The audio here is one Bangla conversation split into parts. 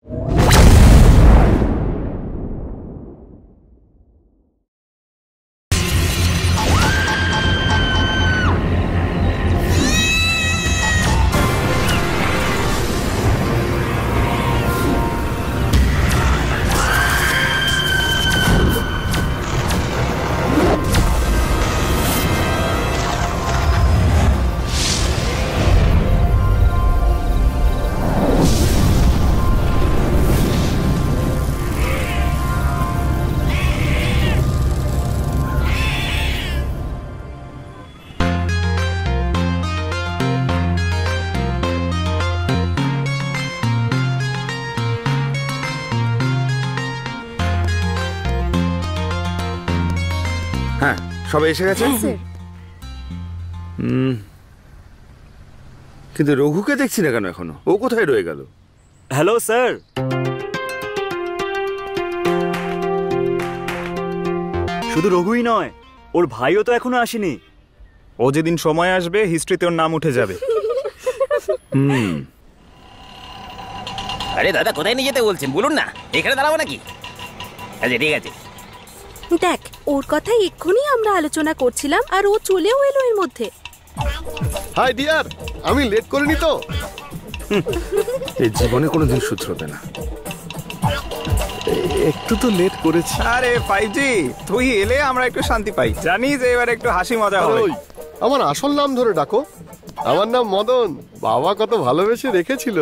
হ্যাঁ, সবাই এসে গেছে। কিন্তু রঘুকে দেখছি না কেন এখনো? ও কোথায় রয়ে গেল? Hello sir. শুধু রঘুই নয়, ওর ভাইও তো এখনো আসেনি। ও যেদিন সময় আসবে হিস্ট্রিতে ওর নাম উঠে যাবে। আরে দাদা, কোথায় নিয়ে যেতে বলছেন বলুন না, এখানে দাঁড়াবো নাকি? আচ্ছা ঠিক আছে। দেখ, ওর কথাই এক্ষুনি আমরা আলোচনা করছিলাম আর ও চলেও এলো এর মধ্যে। হাই ডিয়ার, আমি লেট করিনি তো? এই জীবনে কোনোদিন শুধরবে না। একটু তো লেট করেছি। আরে 5G, তুই এলে আমরা একটু শান্তি পাই। জানি যে এবার একটু হাসি মজা হবে। আমার আসল নাম ধরে ডাকো। আমার নাম মদন, বাবা কত ভালোবেসে রেখেছিল।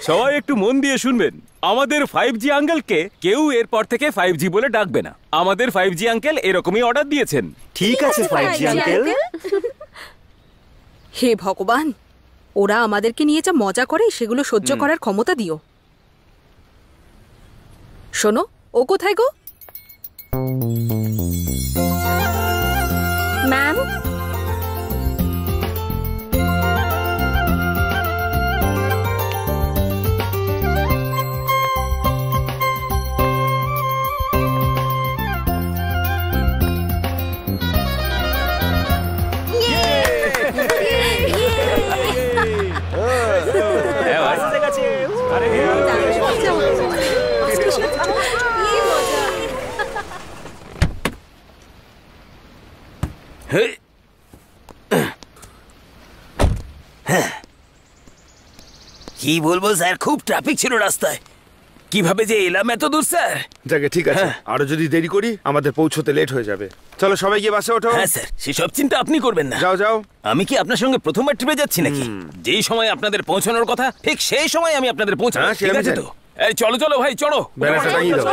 সবাই একটু মন দিয়ে শুনবেন, আমাদের 5G আঙ্কেলকে কেউ এরপর থেকে 5G বলে ডাকবে না। আমাদের 5G আঙ্কেল এরকমই অর্ডার দিয়েছেন। ঠিক আছে 5G আঙ্কেল। হে ভগবান, ওরা আমাদেরকে নিয়ে যা মজা করে সেগুলো সহ্য করার ক্ষমতা দিও। শোনো, ও কোথায় গো? ম্যাম, কি বলবো স্যার, খুব ট্রাফিক ছিল রাস্তায়। কিভাবে যে এলাম এত দূর স্যার। যাকে ঠিক আছে, আরো যদি দেরি করি আমাদের পৌঁছতে লেট হয়ে যাবে। চলো সবাই গিয়ে বাসে ওঠো। হ্যাঁ স্যার, সেসব চিন্তা আপনি করবেন না। যাও যাও। আমি কি আপনার সঙ্গে প্রথমবার ট্রিপে যাচ্ছি নাকি? যেই সময় আপনাদের পৌঁছানোর কথা ঠিক সেই সময় আমি আপনাদের পৌঁছাবো। হ্যাঁ, ঠিক আছে তো? এই চলো চলো ভাই, চলো। ব্যানারটা টাঙিয়ে দাও।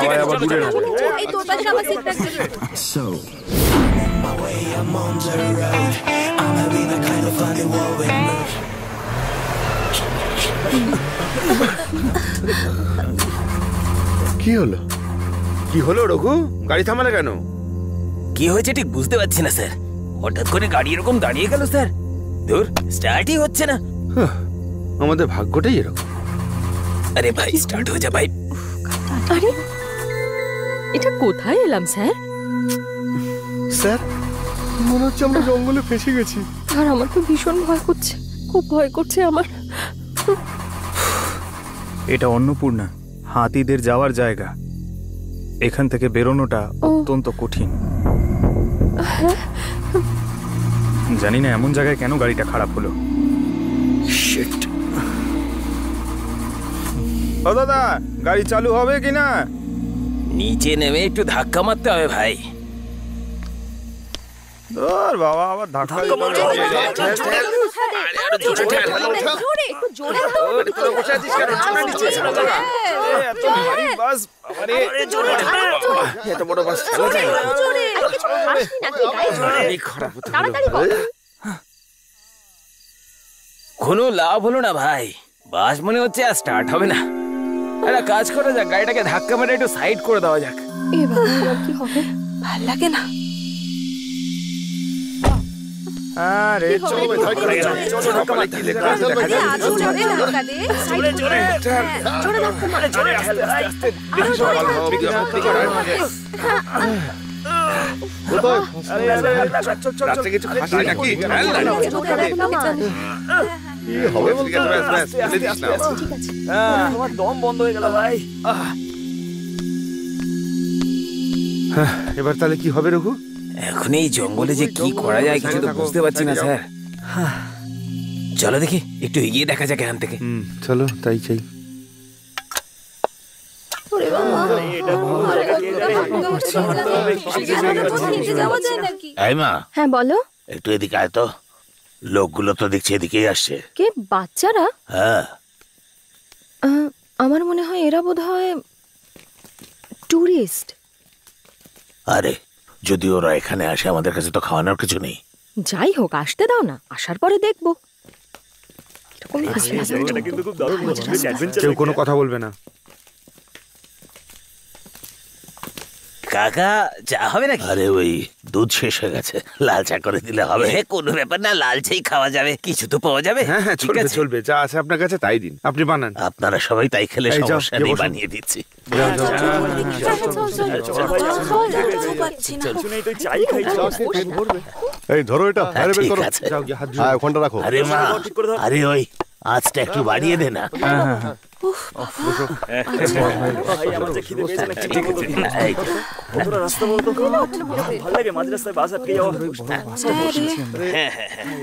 সবাই আবার দূরে না যায়। এই তোর পাশে আমার সিটটা ছিল। কি হলো? কি হলো রঘু? গাড়ি থামালে কেন? কি হয়েছে ঠিক বুঝতে পারছি না স্যার। হঠাৎ করে গাড়ি এরকম দাঁড়িয়ে গেল স্যার। দূর, স্টার্টই হচ্ছে না। আমাদের ভাগ্যটাই এরকম। আরে ভাই, স্টার্ট হয়ে যা ভাই। আরে, এটা কোথায় এলাম স্যার? স্যার, মনে হচ্ছে আমরা জঙ্গলে ফেসে গেছি। আর আমার তো ভীষণ ভয় করছে, খুব ভয় করছে আমার। এটা অন্নপূর্ণা, হাতিদের যাওয়ার জায়গা। এখান থেকে বেরোনোটা অত্যন্ত কঠিন। জানি না এমন জায়গায় কেন গাড়িটা খারাপ হলো। শিট। ও দাদা, গাড়ি চালু হবে কিনা? নিচে নেমে একটু ধাক্কা মারতে হবে ভাই। তোর বাবা আবার ধাক্কা কোনো লাভ হলো না ভাই, বাস মনে হচ্ছে আর স্টার্ট হবে না। একটা কাজ করা যাক, গাড়িটাকে ধাক্কা মেরে একটু সাইড করে দেওয়া যাক। কি হবে? ভাল লাগে না। আরে চলো ধাক্কা মারতে লেখা আছে দেখা যায়। কি হবে বলতো? ব্যাস, ব্যাস, ফেলে দিস না। আমার দম বন্ধ হয়ে গেল ভাই। এবার তাহলে কি হবে রঘু? এখন এই জঙ্গলে যে কি করা যায় কিছু তো বুঝতে পারছি না স্যার। চলো দেখি একটু এগিয়ে দেখা যাক এখান থেকে। চলো তাই চাই। যাওয়া যায় নাকি? এই মা, হ্যাঁ বলো। একটু এদিকে আয় তো। লোকগুলো তো দেখছি এদিকেই আসছে। কে বাচ্চারা? হ্যাঁ, আমার মনে হয় এরা বোধহয় টুরিস্ট। আরে যদি ওরা এখানে আসে আমাদের কাছে তো খাওয়ানোর কিছু নেই। যাই হোক আসতে দাও না, আসার পরে দেখবো। এটা কিন্তু খুব দারুণ মজা, বেশ অ্যাডভেঞ্চার। কেউ কোনো কথা বলবে না। কাকা চা হবে নাকি? আরে ওই দুধ শেষ হয়ে গেছে, লাল চা করে দিলে হবে। কোনো ব্যাপার না, লাল চাই খাওয়া যাবে, কিছু তো পাওয়া যাবে। হ্যাঁ হ্যাঁ, ঠিক চলবে আছে। চলবে, যা আছে আপনার কাছে তাই দিন, আপনি বানান। আপনারা সবাই তাই খেলে এই যাও, সমস্যা গিয়ে নেই, বসুন। বানিয়ে দিচ্ছি। কিছু নেই তো চাই খাই। এই ধরো এটা, হ্যাঁ, বাইরে বের ঠিক করো। আছে। যাও গিয়ে হাত ধুয়ে হ্যাঁ ওখানটা রাখো। আরে মা, আরে ওই আজটা একটু বাড়িয়ে দে না। ভাই আমার যে খিদে পেয়েছে না, কি বলবো? এই, কতটা রাস্তা বলতো? ভালো লাগে মাঝ রাস্তায় বাস আটকে যাওয়া।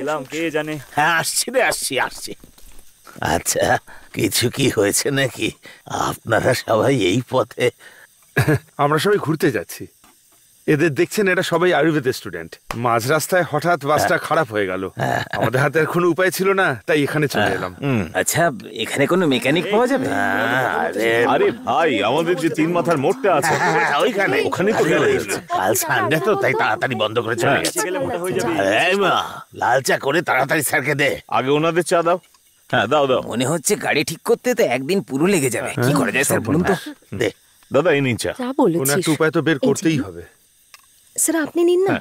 এলাম কে জানে। হ্যাঁ আসছি রে, আসছি। আচ্ছা, কিছু কি হয়েছে নাকি? আপনারা সবাই এই পথে? আমরা সবাই ঘুরতে যাচ্ছি। এদের দেখছেন এরা সবাই আয়ুর্বেদের স্টুডেন্ট। মাঝ রাস্তায় হঠাৎ বাসটা খারাপ হয়ে গেল, আমাদের হাতে আর কোনো উপায় ছিল না, তাই এখানে চলে এলাম। আচ্ছা এখানে কোনো মেকানিক পাওয়া যাবে? আরে ভাই, আমাদের যে তিন মাথার মোড়টা আছে ওইখানে, ওখানেই তো গেলে কাল সানডে তো, তাই তাড়াতাড়ি বন্ধ করে চলে গেছে। গেলে মোটা হয়ে যাবে। এই মা, লাল চা করে তাড়াতাড়ি স্যারকে দে। আগে ওনাদের চা দাও। হ্যাঁ দাও দাও। মনে হচ্ছে গাড়ি ঠিক করতে তো একদিন পুরো লেগে যাবে। কি করা যায় স্যার বলুন তো? দে দাদা এই নিন চা। যা কোনো বলেছিস। একটা উপায় তো বের করতেই হবে। স্যার আপনি নিন না।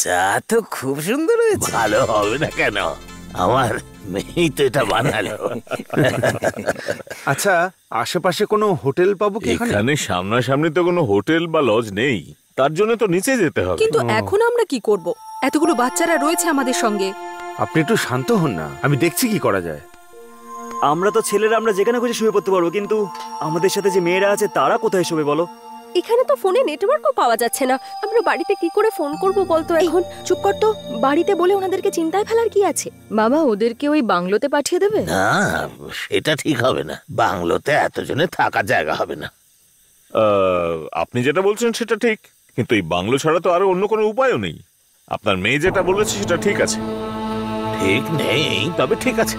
চা তো খুব সুন্দর হয়েছে। ভালো হবে না কেন? আমার মেয়েই তো এটা বানালো। আচ্ছা, আশেপাশে কোনো হোটেল পাবো কি এখানে? এখানে সামনাসামনি তো কোনো হোটেল বা লজ নেই, তার জন্য তো নিচে যেতে হবে। কিন্তু এখন আমরা কি করব? এতগুলো বাচ্চারা রয়েছে আমাদের সঙ্গে। আপনি একটু শান্ত হন না, আমি দেখছি কি করা যায়। আমরা তো ছেলেরা, আমরা যেখানে খুশি শুয়ে পড়তে পারবো, কিন্তু আমাদের সাথে যে মেয়েরা আছে তারা কোথায় শোবে বলো? এখানে তো ফোনে নেটওয়ার্কও পাওয়া যাচ্ছে না। আমরা বাড়িতে কি করে ফোন করব বলতো এখন? চুপ কর তো, বাড়িতে বলে ওনাদেরকে চিন্তায় ফেলার কি আছে? বাবা ওদেরকে ওই বাংলোতে পাঠিয়ে দেবে? না, সেটা ঠিক হবে না। বাংলোতে এতজনে থাকার জায়গা হবে না। আপনি যেটা বলছেন সেটা ঠিক, কিন্তু এই বাংলো ছাড়া তো আরো অন্য কোনো উপায়ও নেই। আপনার মেয়ে যেটা বলেছে সেটা ঠিক আছে। ঠিক নেই, তবে ঠিক আছে।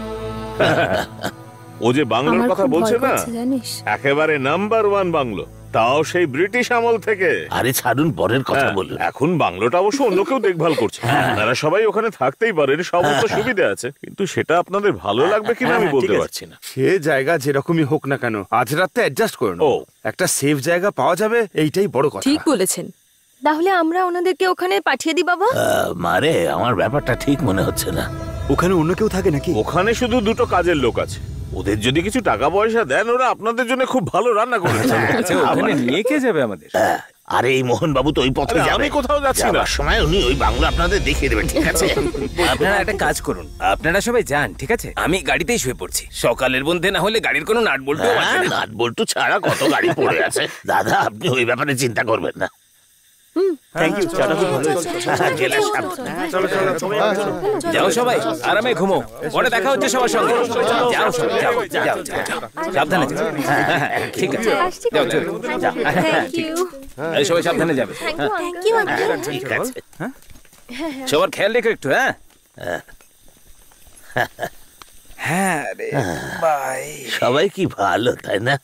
ও যে বাংলোর আমার কথা খুব বলছে ভয় না, করছে, জানিস? একেবারে নাম্বার 1 বাংলো, তাও সেই ব্রিটিশ আমল থেকে। আরে ছাড়ুন, পরের কথা হ্যাঁ, বলুন। এখন বাংলোটা অবশ্য অন্য কেউ দেখভাল করছে। আপনারা সবাই ওখানে থাকতেই পারেন, সমস্ত সুবিধা আছে, কিন্তু সেটা আপনাদের ভালো লাগবে কিনা আমি বলতে ঠিক আছে। পারছি না। সে জায়গা যেরকমই হোক না কেন, আজ রাতে অ্যাডজাস্ট করে ও। নেবো। একটা সেফ জায়গা পাওয়া যাবে, এইটাই বড় কথা। ঠিক বলেছেন। তাহলে আমরা ওনাদেরকে ওখানে পাঠিয়ে দিই বাবা। মারে, আমার ব্যাপারটা ঠিক মনে হচ্ছে না। ওখানে অন্য কেউ থাকে নাকি? ওখানে শুধু দুটো কাজের লোক আছে, ওদের যদি কিছু টাকা পয়সা দেন ওরা আপনাদের জন্য খুব ভালো রান্না করে খাবে। আচ্ছা ওখানে নিয়ে কে যাবে আমাদের? আরে এই মোহন বাবু তো ওই পথে আরে, যাবে। আমি কোথাও যাচ্ছি না। যাবার সময় উনি ওই বাংলো আপনাদের দেখিয়ে দেবেন, ঠিক আছে? আপনারা একটা কাজ করুন, আপনারা সবাই যান, ঠিক আছে? আমি গাড়িতেই শুয়ে পড়ছি। সকালের মধ্যে না হলে গাড়ির কোনো নাট বল্টু নাট বল্টু ছাড়া কত গাড়ি পড়ে আছে। দাদা, আপনি ওই ব্যাপারে চিন্তা করবেন না। থ্যাংক ইউ, চাটা খুব ভালো হয়েছে। গেলে সাবধানে। চলো চলো চলো। যাও সবাই আরামে ঘুমো, পরে দেখা হচ্ছে সবার সঙ্গে। যাও সবাই, যাও যাও যাও, সাবধানে যাও। হ্যাঁ, ঠিক আছে, যাও চলো, যাও। Thank you. এই সবাই সাবধানে যাবে। Thank you uncle. ঠিক আছে। সবার খেয়াল রেখো একটু। হ্যাঁ হ্যাঁ রে ভাই, সবাই কি ভালো, তাই না?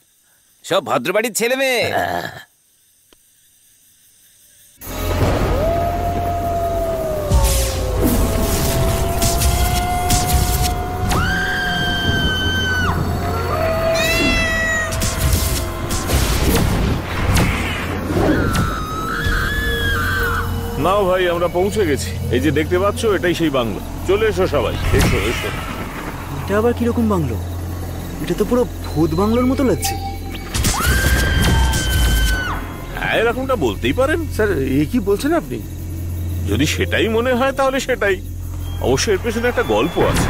সব ভদ্রবাড়ির ছেলে মেয়ে। নাও ভাই, আমরা পৌঁছে গেছি। এই যে দেখতে পাচ্ছ, এটাই সেই বাংলো। চলে এসো সবাই, এসো এসো। এটা আবার কিরকম বাংলো? এটা তো পুরো ভূত বাংলোর মতো লাগছে। হ্যাঁ, এরকমটা বলতেই পারেন। স্যার, এ কি বলছেন আপনি? যদি সেটাই মনে হয় তাহলে সেটাই। অবশ্য এর পেছনে একটা গল্প আছে।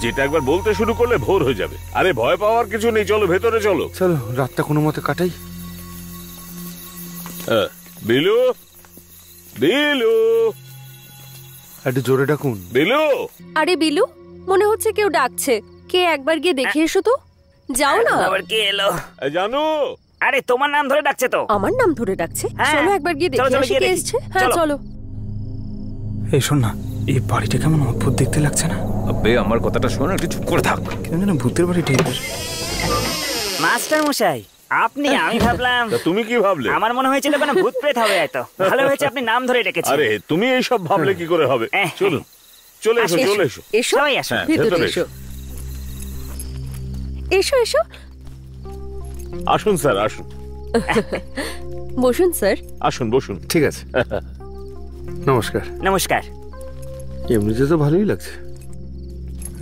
যেটা একবার বলতে শুরু করলে ভোর হয়ে যাবে। আরে ভয় পাওয়ার কিছু নেই, চলো ভেতরে চলো। চলো রাতটা কোনো মতে কাটাই। বিলু, বিলু, একটু জোরে ডাকুন। বিলু। আরে বিলু, মনে হচ্ছে কেউ ডাকছে। কে একবার গিয়ে দেখে এসো তো। যাও না। আবার কে এলো? জানু। আরে তোমার নাম ধরে ডাকছে তো। আমার নাম ধরে ডাকছে? চলো একবার গিয়ে দেখে আসি কে এসেছে। হ্যাঁ চলো। এই শোন না, এই বাড়িটা কেমন অদ্ভুত দেখতে লাগছে না? আবে আমার কথাটা শোন, একটু চুপ করে থাক। কেন যেন ভূতের বাড়ি টাইপের। মাস্টার মশাই, আপনি, আমি ভাবলাম। তুমি কি ভাবলে? আমার মনে হয়েছিল কোনো ভূত প্রেত হবে হয়তো। ভালো হয়েছে আপনি নাম ধরে ডেকেছেন। আরে তুমি এই সব ভাবলে কি করে হবে? চলো চলে এসো, চলে এসো। এসো, সবাই আসো, ভেতরে এসো। এসো এসো। আসুন স্যার, আসুন। বসুন স্যার। আসুন, বসুন। ঠিক আছে। নমস্কার। নমস্কার। এমনিতে তো ভালোই লাগছে।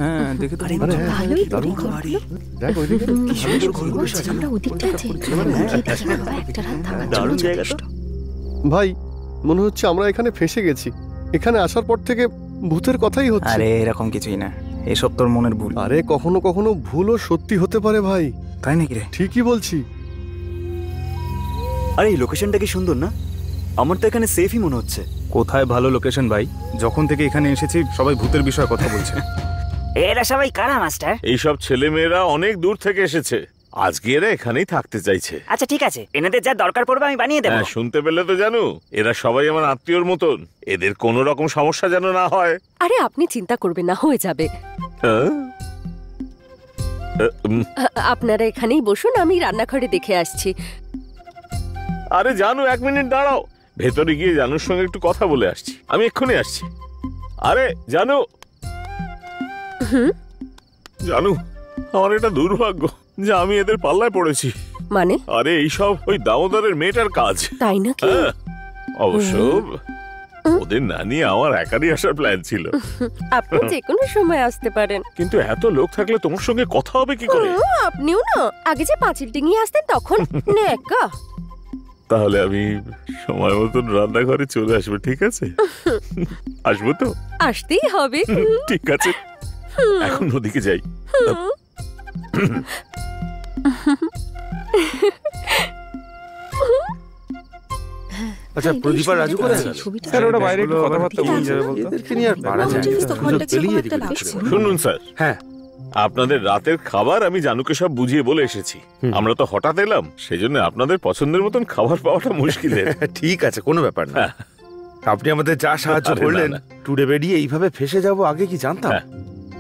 হ্যাঁ দেখে তো ভালোই তো দেখ ওইদিকে কি সুন্দর ঘরগুলো সাজানো। আমরা ওদিকটা আছে। একটা রাত থাকার দারুণ জায়গা তো। ভাই মনে হচ্ছে আমরা এখানে ফেঁসে গেছি। এখানে আসার পর থেকে ভূতের কথাই হচ্ছে। আরে এরকম কিছুই না, এসব তোর মনের ভুল। আরে কখনো কখনো ভুলও সত্যি হতে পারে ভাই। তাই নাকি রে? ঠিকই বলছি। আরে এই লোকেশনটা কি সুন্দর না? আমার তো এখানে সেফই মনে হচ্ছে। কোথায় ভালো লোকেশন ভাই? যখন থেকে এখানে এসেছি সবাই ভূতের বিষয়ে কথা বলছে। এরা সবাই কারা মাস্টার? এইসব ছেলে মেয়েরা অনেক দূর থেকে এসেছে, আজকে এরা এখানেই থাকতে চাইছে। আচ্ছা ঠিক আছে, এনাদের যা দরকার পড়বে আমি বানিয়ে দেবো। হ্যাঁ, শুনতে পেলে তো জানো, এরা সবাই আমার আত্মীয়র মতন। এদের কোনো রকম সমস্যা যেন না হয়। আরে আপনি চিন্তা করবেন না, হয়ে যাবে। আপনারা এখানেই বসুন, আমি রান্নাঘরে দেখে আসছি। আরে জানু, 1 মিনিট দাঁড়াও। ভেতরে গিয়ে জানুর সঙ্গে একটু কথা বলে আসছি, আমি এক্ষুনি আসছি। আরে জানু, জানু, আমার এটা দুর্ভাগ্য যে আমি এদের পাল্লায় পড়েছি। মানে? আরে এইসব ওই দামোদরের মেয়েটার কাজ। তাই নাকি? অবশ্য ওদের না নিয়ে আমার একারই আসার প্ল্যান ছিল। আপনি যে কোনো সময় আসতে পারেন। কিন্তু এত লোক থাকলে তোমার সঙ্গে কথা হবে কি করে? আপনিও না, আগে যে পাঁচিল ডিঙিয়ে আসতেন তখন। নেকা। তাহলে আমি সময় মতন রান্নাঘরে চলে আসবো, ঠিক আছে? আসবো তো? আসতেই হবে। ঠিক আছে, এখন ওদিকে যাই। আচ্ছা প্রদীপ আর রাজু কোথায়? স্যার ওটা বাইরে একটু কথাবার্তা বলে যাবে বলতো। এদেরকে নিয়ে আর পারা যায় না। শুনুন স্যার, হ্যাঁ আপনাদের রাতের খাবার আমি জানুকে সব বুঝিয়ে বলে এসেছি। আমরা তো হঠাৎ এলাম, সেজন্য আপনাদের পছন্দের মতন খাবার পাওয়াটা মুশকিল। ঠিক আছে, কোনো ব্যাপার না। আপনি আমাদের যা সাহায্য আরে না, করলেন, না। ট্যুরে বেরিয়ে এইভাবে ফেসে যাব আগে কি জানতাম?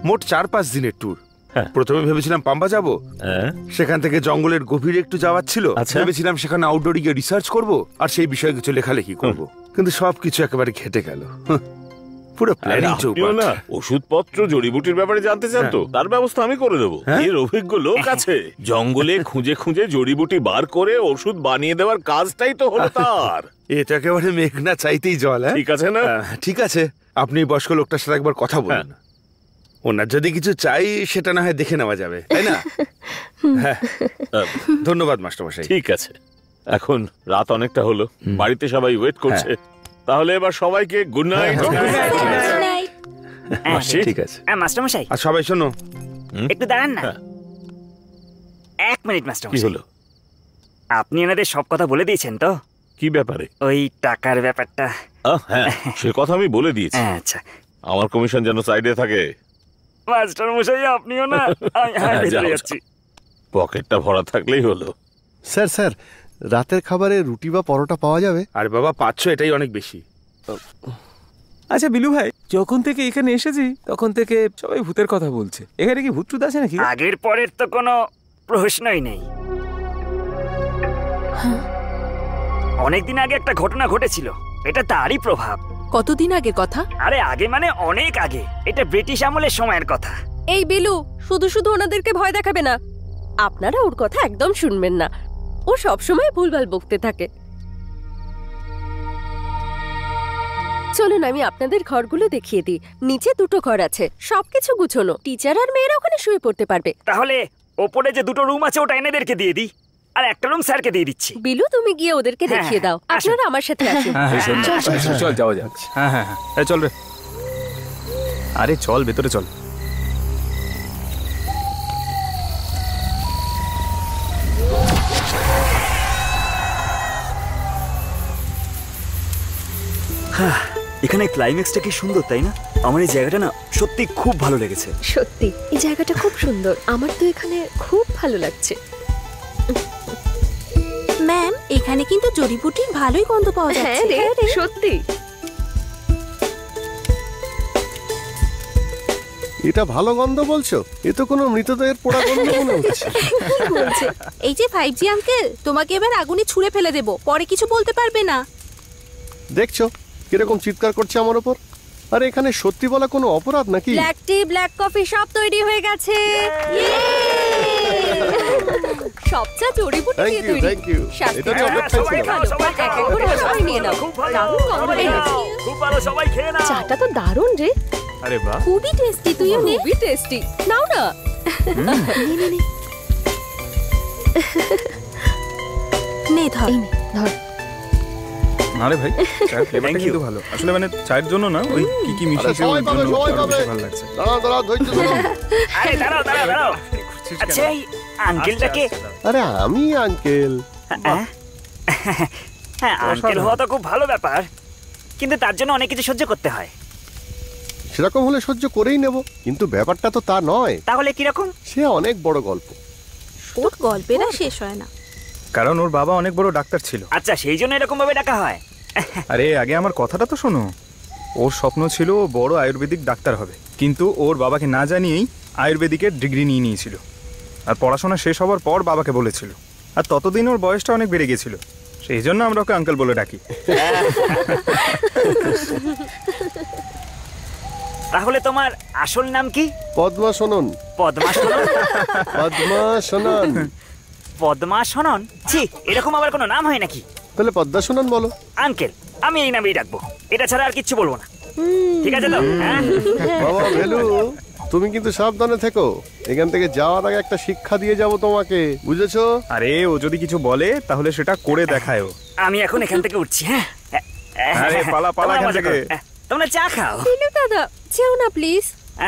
মোট 4-5 দিনের ট্যুর। হ্যাঁ। প্রথমে ভেবেছিলাম পাম্বা যাব, সেখান থেকে জঙ্গলের গভীরে একটু যাওয়ার ছিল। আচ্ছা। ভেবেছিলাম সেখানে আউটডোরে গিয়ে রিসার্চ করব আর সেই বিষয়ে কিছু লেখালেখি করব, কিন্তু সবকিছু একেবারে ঘেটে গেল। পুরো প্ল্যানিং চৌপাট। না ওষুধপত্র জড়িবুটির ব্যাপারে জানতে চান তো? তার ব্যবস্থা আমি করে দেবো। এর অভিজ্ঞ লোক আছে, জঙ্গলে খুঁজে খুঁজে জড়িবুটি বার করে ওষুধ বানিয়ে দেওয়ার কাজটাই তো হলো তার। এটা একেবারে মেঘ না চাইতেই জল। ঠিক আছে না? ঠিক আছে, আপনি বয়স্ক লোকটার সাথে একবার কথা বলুন। ওনার যদি কিছু চাই সেটা না হয় দেখে নেওয়া যাবে, তাই না? হ্যাঁ, ধন্যবাদ মাস্টারমশাই। ঠিক আছে, এখন রাত অনেকটা হলো, বাড়িতে সবাই ওয়েট করছে। তাহলে এবার সবাইকে গুড নাইট। ঠিক আছে মাস্টার মশাই। আর সবাই শোনো, একটু দাঁড়ান না। 1 মিনিট মাস্টার মশাই। কি হলো? আপনি এনাদের সব কথা বলে দিয়েছেন তো? কি ব্যাপারে? ওই টাকার ব্যাপারটা। হ্যাঁ, সে কথা আমি বলে দিয়েছি। আচ্ছা, আমার কমিশন যেন সাইডে থাকে। মাস্টার মশাই আপনিও না। যাও, যাচ্ছি। পকেটটা ভরা থাকলেই হলো। স্যার স্যার, রাতের খাবারে রুটি বা পরোটা পাওয়া যাবে? আরে বাবা, 500 এটাই অনেক বেশি। আচ্ছা বিলু ভাই, যখন থেকে এখানে এসেছি তখন থেকে সবাই ভূতের কথা বলছে। এখানে কি ভূত টুত আছে নাকি? আগের পরের তো কোনো প্রশ্নই নেই। অনেকদিন আগে একটা ঘটনা ঘটেছিল, এটা তারই প্রভাব। কতদিন আগে কথা? আরে আগে মানে অনেক আগে, এটা ব্রিটিশ আমলের সময়ের কথা। এই বিলু, শুধু শুধু ওনাদেরকে ভয় দেখাবে না। আপনারা ওর কথা একদম শুনবেন না, ও সবসময় ভুলভাল বকতে থাকে। চলুন আমি আপনাদের ঘরগুলো দেখিয়ে দিই। নিচে 2টো ঘর আছে, সবকিছু গুছোনো। টিচার আর মেয়েরা ওখানে শুয়ে পড়তে পারবে। তাহলে ওপরে যে 2টো রুম আছে ওটা এনেদেরকে দিয়ে দিই, আর একটা রুম স্যারকে দিয়ে দিচ্ছি। বিলু তুমি গিয়ে ওদেরকে দেখিয়ে দাও। আপনারা আমার সাথে আসুন। চল যাওয়া যাক। হ্যাঁ হ্যাঁ হ্যাঁ, চল রে। আরে চল ভেতরে চল। এখানে ক্লাইম্যাক্সটা কি সুন্দর, তাই না? আমার এই জায়গাটা না সত্যি খুব ভালো লেগেছে। সত্যি এই জায়গাটা খুব সুন্দর, আমার তো এখানে খুব ভালো লাগছে। ম্যাম, এখানে কিন্তু জড়িবুটির ভালোই গন্ধ পাওয়া হ্যাঁ যাচ্ছে। রে, সত্যি। এটা ভালো গন্ধ বলছো? এ তো কোনো মৃতদেহের পোড়া গন্ধ মনে হচ্ছে। এই যে 5G আঙ্কেল, তোমাকে এবার আগুনে ছুঁড়ে ফেলে দেব, পরে কিছু বলতে পারবে না। দেখছো কিরকম চিৎকার করছে আমার ওপর? আরে এখানে সত্যি বলা কোনো অপরাধ নাকি? ব্ল্যাক টি, ব্ল্যাক কফি সব তৈরি হয়ে গেছে। সবচা জড়িবুটি দিয়ে তৈরি। Thank you. এটা তো অপেক্ষায় ছিলাম। এক এক করে সবাই নিয়ে নাও। দারুণ গন্ধ বেরোচ্ছে। খুব ভালো, সবাই খেয়ে নাও। চাটা তো দারুণ রে, আরে বাহ, খুবই টেস্টি। তুইও নে। খুবই টেস্টি। নাও না। নে ধর। এই নে, ধর। আরে ভাই চায়ের ফ্লেভারটা Thank you. কিন্তু ভালো। আসলে মানে চায়ের জন্য না, ওই কি কি মিশিয়েছে সবাই ওর পাবে, জন্য সবাই আরো পাবে। বেশি ভালো লাগছে। দাঁড়াও ধৈর্য ধরো। আরে দাঁড়াও। আচ্ছা, এই আঙ্কেলটাকে আরে আমি আঙ্কেল। হ্যাঁ, আঙ্কেল হওয়া তো খুব ভালো ব্যাপার, কিন্তু তার জন্য অনেক কিছু সহ্য করতে হয়। সেরকম হলে সহ্য করেই নেব, কিন্তু ব্যাপারটা তো তা নয়। তাহলে কিরকম? সে অনেক বড় গল্প। ওর গল্পের আর শেষ হয় না। কারণ ওর বাবা অনেক বড় ডাক্তার ছিল। আচ্ছা, সেই জন্য এরকম ভাবে ডাকা হয়? আরে আগে আমার কথাটা তো শোনো। ওর স্বপ্ন ছিল ও বড় আয়ুর্বেদিক ডাক্তার হবে, কিন্তু ওর বাবাকে না জানিয়েই আয়ুর্বেদিকের ডিগ্রি নিয়ে নিয়েছিল। আর পড়াশোনা শেষ হওয়ার পর বাবাকে বলেছিল, আর ততদিন ওর বয়সটা অনেক বেড়ে গেছিল, সেই জন্য আমরা ওকে আঙ্কেল বলে ডাকি। তাহলে তোমার আসল নাম কি? পদ্মা শোনন। পদ্মা শোনন? পদ্মা শোনন। পদ্মা শোনন? ছি, এরকম আবার কোনো নাম হয় নাকি? তাহলে পদ্মা শোনন বলো। আঙ্কেল, আমি এই নামেই ডাকবো, এটা ছাড়া আর কিচ্ছু বলবো না। ঠিক আছে তো? হ্যাঁ? বাবা ভেলু, তুমি কিন্তু সাবধানে থেকো। এখান থেকে যাওয়ার আগে একটা শিক্ষা দিয়ে যাব তোমাকে, বুঝেছো? আরে ও যদি কিছু বলে তাহলে সেটা করে দেখায় ও। আমি এখন এখান থেকে উঠছি। হ্যাঁ, আরে পালা পালা তোমরা এখান মজা থেকে। করো। তোমরা চা খাও। দিলু দাদা, যেও না প্লিজ।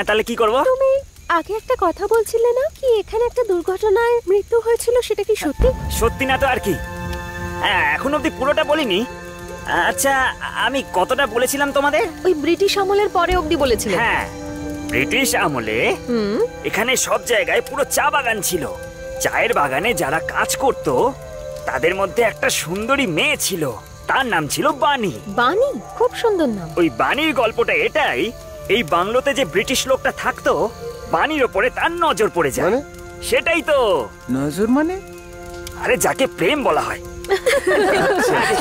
তাহলে কি করবো? তুমি আগে একটা কথা বলছিলে না, কি এখানে একটা দুর্ঘটনায় মৃত্যু হয়েছিল, সেটা কি সত্যি? সত্যি না তো আর কি। এখন অব্দি পুরোটা বলিনি। আচ্ছা, আমি কতটা বলেছিলাম তোমাদের? ওই ব্রিটিশ আমলের পরে অবধি বলেছিলেন। হ্যাঁ, ব্রিটিশ আমলে এখানে সব জায়গায় পুরো চা বাগান ছিল। চায়ের বাগানে যারা কাজ করত তাদের মধ্যে একটা সুন্দরী মেয়ে ছিল, তার নাম ছিল বানি। বানি? খুব সুন্দর নাম। ওই বানির গল্পটা এটাই, এই বাংলোতে যে ব্রিটিশ লোকটা থাকতো, বানির ওপরে তার নজর পড়ে যায়। মানে? সেটাই তো নজর মানে? আরে যাকে প্রেম বলা হয়।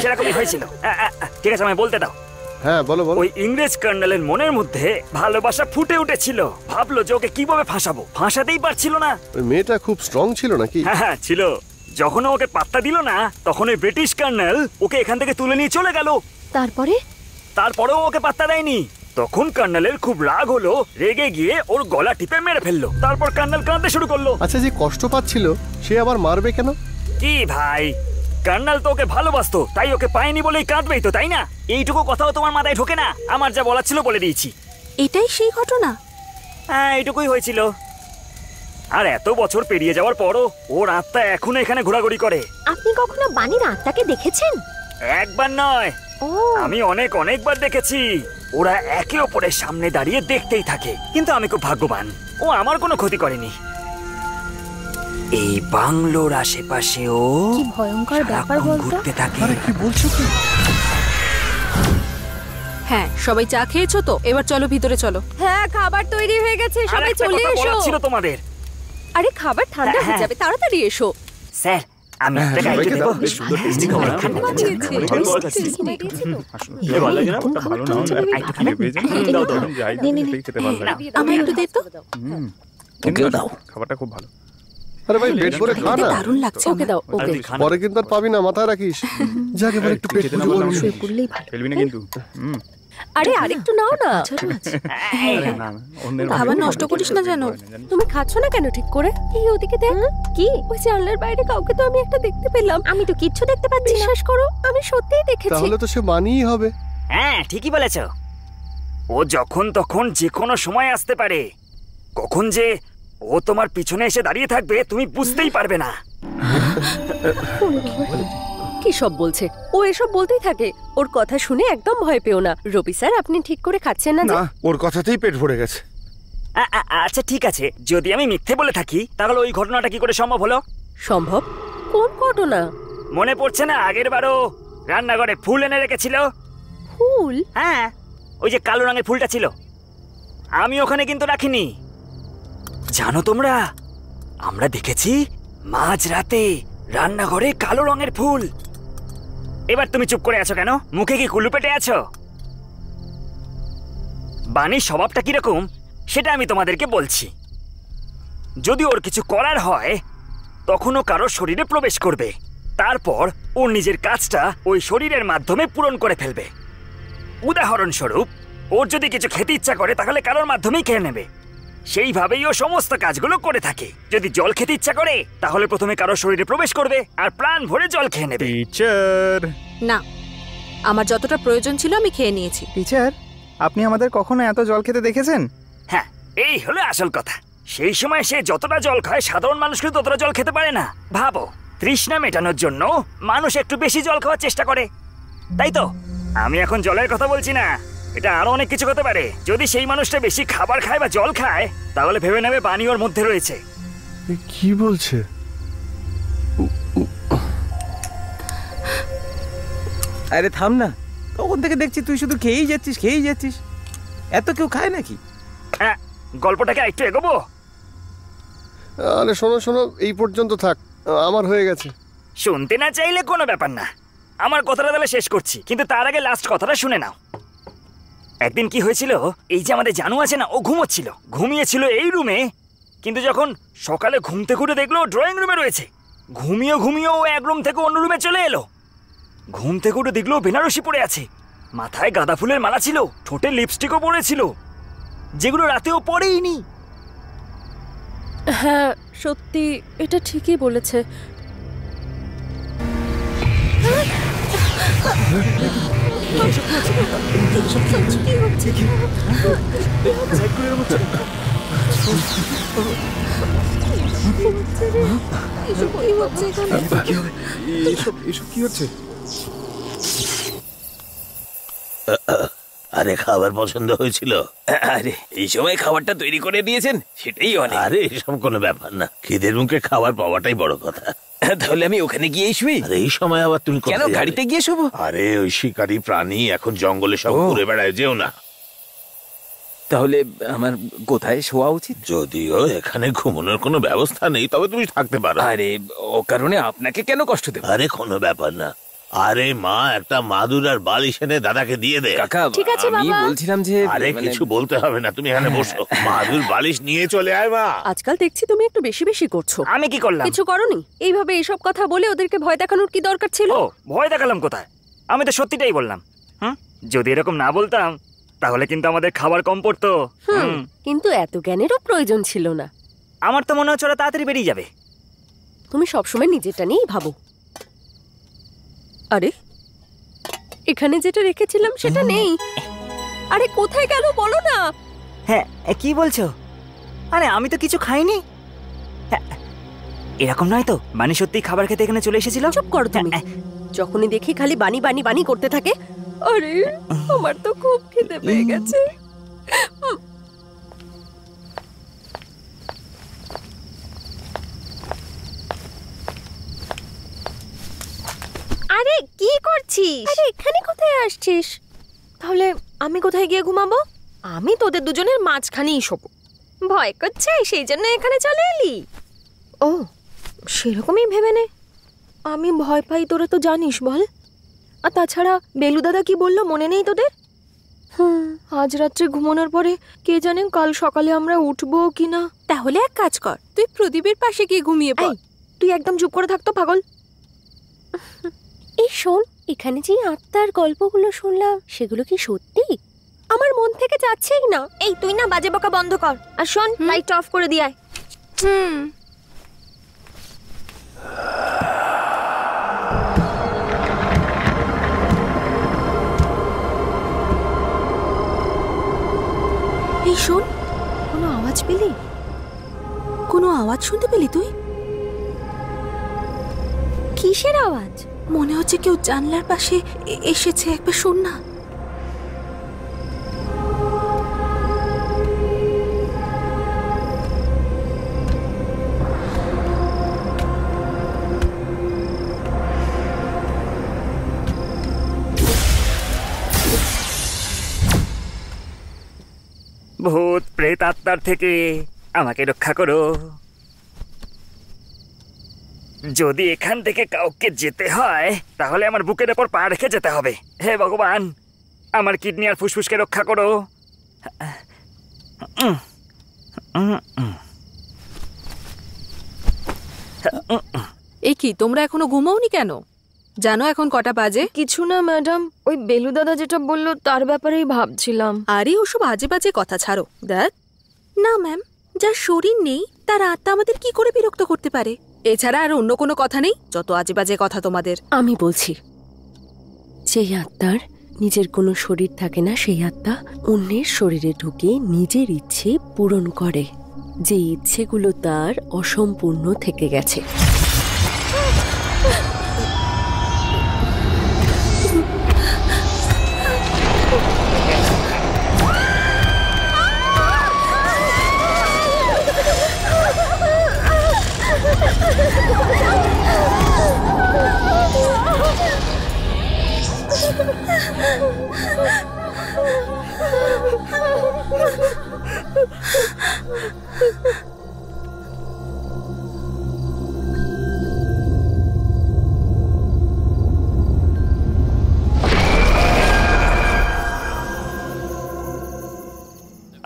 সেরকমই হয়েছিল। ঠিক আছে, আমায় বলতে দাও। হ্যাঁ বলো বলো। ওই ইংরেজ কর্নেলের মনের মধ্যে ভালোবাসা ফুটে উঠেছিল। ভাবলো যে ওকে কিভাবে ফাঁসাবো, ফাঁসাতেই পারছিল না। ওই মেয়েটা খুব স্ট্রং ছিল নাকি? হ্যাঁ ছিল। যখন ও ওকে পাত্তা দিল না, তখন ওই ব্রিটিশ কর্নেল ওকে এখান থেকে তুলে নিয়ে চলে গেল। তারপরেও ওকে পাত্তা দেয়নি। তখন কর্নেলের খুব রাগ হলো, রেগে গিয়ে ওর গলা টিপে মেরে ফেললো। তারপর কর্নেল কাঁদতে শুরু করলো। আচ্ছা, যে কষ্ট পাচ্ছিল সে আবার মারবে কেন? কি ভাই, কর্নেল তো ওকে ভালোবাসতো, তাই ওকে পায়নি বলেই কাঁদবেই তো, তাই না? এইটুকু কথাও তোমার মাথায় ঢোকে না? আমার যা বলার ছিল বলে দিয়েছি। এটাই সেই ঘটনা? হ্যাঁ, এইটুকুই হয়েছিল। আর এত বছর পেরিয়ে যাওয়ার পরও ওর আত্মা এখনো এখানে ঘোরাঘুরি করে। আপনি কখনো বানির আত্মাকে দেখেছেন? একবার নয়, আমি অনেকবার দেখেছি। ওরা একে অপরের সামনে দাঁড়িয়ে দেখতেই থাকে। কিন্তু আমি খুব ভাগ্যবান, ও আমার কোনো ক্ষতি করেনি। এই বাংলোর আশেপাশেও কি ভয়ঙ্কর ব্যাপার বলতো। ঘুরতে থাকে। আরে কি বলছো কি? হ্যাঁ, সবাই চা খেয়েছো তো? এবার চলো ভিতরে চলো। হ্যাঁ, খাবার তৈরি হয়ে গেছে, সবাই আরেকটা চলে কথা এসো। বলার ছিল তোমাদের। আরে খাবার ঠান্ডা হয়ে যাবে, তাড়াতাড়ি এসো। স্যার, আমি আপনাকে সবাইকে একটু দাও, দেবো? বেশ সুন্দর টেস্টি খাবার। ভালো না হলে একটু খিদে পেয়ে যায়। যাই খেতে ভালো লাগে। আমায় একটু দে তো। কিন্তু খাবারটা খুব ভালো। আরে ভাই, পেট ভরে খা না। দারুণ লাগছে। ওকে দাও, ওকে। পরে কিন্তু আর পাবি না, মাথায় রাখিস। যাক এবার একটু পেট খেতে না পুজো পারলে করবি। শুয়ে পড়লেই ভালো। ফেলবি না কিন্তু। আরে আরেকটু নাও না। আরে না না, অন্যের খাবার নষ্ট করিস না যেন। তুমি খাচ্ছ না কেন ঠিক করে? এই ওদিকে দেখ। কি? ওই জানলার বাইরে কাউকে তো আমি একটা দেখতে পেলাম। আমি তো কিচ্ছু দেখতে পাচ্ছি না। বিশ্বাস করো, আমি সত্যিই দেখেছি। তাহলে তো সে মানিয়েই হবে। হ্যাঁ, ঠিকই বলেছ। ও যখন তখন যে কোনো সময় আসতে পারে। কখন যে ও তোমার পিছনে এসে দাঁড়িয়ে থাকবে তুমি বুঝতেই পারবে না। কি সব বলছে? ও এসব বলতেই থাকে। ওর কথা শুনে একদম ভয় পেও না। রবি স্যার, আপনি ঠিক করে খাচ্ছেন না? না, ওর কথাতেই পেট ভরে গেছে। আচ্ছা ঠিক আছে, যদি আমি মিথ্যে বলে থাকি তাহলে ওই ঘটনাটা কি করে সম্ভব হলো? সম্ভব? কোন ঘটনা? মনে পড়ছে না আগের বারও রান্নাঘরে ফুল এনে রেখেছিল? ফুল? হ্যাঁ, ওই যে কালো রঙের ফুলটা ছিল, আমি ওখানে কিন্তু রাখিনি। জানো তোমরা, আমরা দেখেছি মাঝরাতে রান্নাঘরে কালো রঙের ফুল। এবার তুমি চুপ করে আছো কেন? মুখে কি কুলু পেটে আছো? বাণীর স্বভাবটা কিরকম সেটা আমি তোমাদেরকে বলছি। যদি ওর কিছু করার হয় তখন ও কারোর শরীরে প্রবেশ করবে, তারপর ওর নিজের কাজটা ওই শরীরের মাধ্যমে পূরণ করে ফেলবে। উদাহরণস্বরূপ, ওর যদি কিছু খেতে ইচ্ছা করে তাহলে কারোর মাধ্যমেই খেয়ে নেবে। সেইভাবেই ও সমস্ত কাজগুলো করে থাকে। যদি জল খেতে ইচ্ছা করে তাহলে প্রথমে কারোর শরীরে প্রবেশ করবে আর প্রাণ ভরে জল খেয়ে নেবে। টিচার, না, আমার যতটা প্রয়োজন ছিল আমি খেয়ে নিয়েছি। টিচার, আপনি আমাদের কখনো এত জল খেতে দেখেছেন? হ্যাঁ, এই হলো আসল কথা। সেই সময় সে যতটা জল খায় সাধারণ মানুষ কিন্তু ততটা জল খেতে পারে না। ভাবো, তৃষ্ণা মেটানোর জন্য মানুষ একটু বেশি জল খাওয়ার চেষ্টা করে, তাই তো? আমি এখন জলের কথা বলছি না, এটা আরো অনেক কিছু হতে পারে। যদি সেই মানুষটা বেশি খাবার খায় বা জল খায় তাহলে ভেবে নেবে পানি ওর মধ্যে রয়েছে। কি বলছে? আরে থাম না, তখন থেকে দেখছি তুই শুধু খেয়েই যাচ্ছিস। এত কেউ খায় নাকি? হ্যাঁ, গল্পটাকে একটু এগোবো? আরে শোনো শোনো, এই পর্যন্ত থাক, আমার হয়ে গেছে। শুনতে না চাইলে কোনো ব্যাপার না, আমার কথাটা তাহলে শেষ করছি, কিন্তু তার আগে লাস্ট কথাটা শুনে নাও। একদিন কি হয়েছিল, এই যে আমাদের জানু আছে না, ও ঘুমিয়েছিল এই রুমে, কিন্তু যখন সকালে ঘুম থেকে উঠে দেখলো ড্রয়িং রুমে রয়েছে। ঘুমিয়ে ও এক রুম থেকে অন্য রুমে চলে এলো। ঘুম থেকে উঠে দেখলো বেনারসি পরে আছে, মাথায় গাঁদা ফুলের মালা ছিল, ঠোঁটে লিপস্টিকও পরেছিল, যেগুলো রাতেও পরেইনি। হ্যাঁ সত্যি, এটা ঠিকই বলেছে। এসব কি হচ্ছে? আরে খাবার পছন্দ হয়েছিল? আরে এই সময় খাবারটা তৈরি করে দিয়েছেন, সেটাই অনেক। আরে এসব কোনো ব্যাপার না, খিদের মুখে খাবার পাওয়াটাই বড় কথা। তাহলে আমি ওখানে গিয়েই শুই? আরে এই সময় আবার তুমি কেন গাড়িতে গিয়ে শোবো? আরে ওই শিকারী প্রাণী এখন জঙ্গলে সব ঘুরে বেড়ায়, যেও না। তাহলে আমার কোথায় শোয়া উচিত? যদিও এখানে ঘুমানোর কোনো ব্যবস্থা নেই, তবে তুমি থাকতে পারো। আরে ও কারণে আপনাকে কেন কষ্ট দেব? আরে কোনো ব্যাপার না। আরে মা, একটা মাদুর আর বালিশ এনে দাদাকে দিয়ে দে। কাকা, ঠিক আছে আমি বাবা। বলছিলাম যে আরে কিছু বলতে হবে না, তুমি এখানে বসো। মাদুর বালিশ নিয়ে চলে আয় মা। আজকাল দেখছি তুমি একটু বেশি বেশি করছো। আমি কি করলাম? কিছু করোনি। এইভাবে এইসব কথা বলে ওদেরকে ভয় দেখানোর কি দরকার ছিল? ও, ভয় দেখালাম কোথায়? আমি তো সত্যিটাই বললাম। যদি এরকম না বলতাম তাহলে কিন্তু আমাদের খাবার কম পড়তো। কিন্তু এত জ্ঞানেরও প্রয়োজন ছিল না। আমার তো মনে হচ্ছে ওরা তাড়াতাড়ি বেরিয়ে যাবে। তুমি সবসময় নিজেরটা নিয়েই ভাবো। আরে এখানে যেটা রেখেছিলাম সেটা নেই। আরে কোথায় গেল বলো না। হ্যাঁ, কি বলছো? আরে আমি তো কিছু খাইনি। এরকম নয় তো, বানি সত্যি খাবার খেতে এখানে চলে এসেছিল? চুপ করো তুমি। যখনই দেখি খালি বানি বানি বানি করতে থাকে। আরে আমার তো খুব খিদে পেয়ে গেছে। আরে কি করছিস? আরে এখানে কোথায় আসছিস? তাহলে আমি কোথায় গিয়ে ঘুমাবো? আমি তোদের দুজনের মাঝখানেই শোবো। ভয় করছে সেই জন্য এখানে চলে এলি? ও সেরকমই ভেবে নে। আমি ভয় পাই, তোরা তো জানিস বল। আর তাছাড়া বেলু দাদা কি বললো মনে নেই তোদের? আজ রাত্রে ঘুমানোর পরে কে জানে কাল সকালে আমরা উঠবো কিনা। তাহলে এক কাজ কর, তুই প্রদীপের পাশে গিয়ে ঘুমিয়ে পড়। তুই একদম চুপ করে থাকতো পাগল। এই শোন, এখানে যে আত্মার গল্পগুলো শুনলাম সেগুলো কি সত্যি? আমার মন থেকে যাচ্ছেই না। এই তুই না বাজে বকা বন্ধ কর, আর শোন লাইট অফ করে দিয়ে আয়। এই শোন, কোনো আওয়াজ পেলি? কোনো আওয়াজ শুনতে পেলি তুই? কিসের আওয়াজ? মনে হচ্ছে কেউ জানলার পাশে এসেছে, একবার শোন না। ভূত প্রেত আত্মার থেকে আমাকে রক্ষা করো। যদি এখান থেকে কাউকে যেতে হয় তাহলে আমার বুকের ওপর পা রেখে যেতে হবে। হে ভগবান, আমার কিডনি আর ফুসফুসকে রক্ষা করো। এই কি, তোমরা এখনো ঘুমাওনি কেন? জানো এখন কটা বাজে? কিছু না ম্যাডাম, ওই বেলু দাদা যেটা বললো তার ব্যাপারেই ভাবছিলাম। আরে ওসব আজে বাজে কথা ছাড়ো। দেখ না ম্যাম, যার শরীর নেই তার আত্মা আমাদের কি করে বিরক্ত করতে পারে? এছাড়া আর অন্য কোনো কথা নেই। যত আজে বাজে কথা তোমাদের। আমি বলছি, যেই আত্মার নিজের কোনো শরীর থাকে না, সেই আত্মা অন্যের শরীরে ঢুকে নিজের ইচ্ছে পূরণ করে, যে ইচ্ছেগুলো তার অসম্পূর্ণ থেকে গেছে।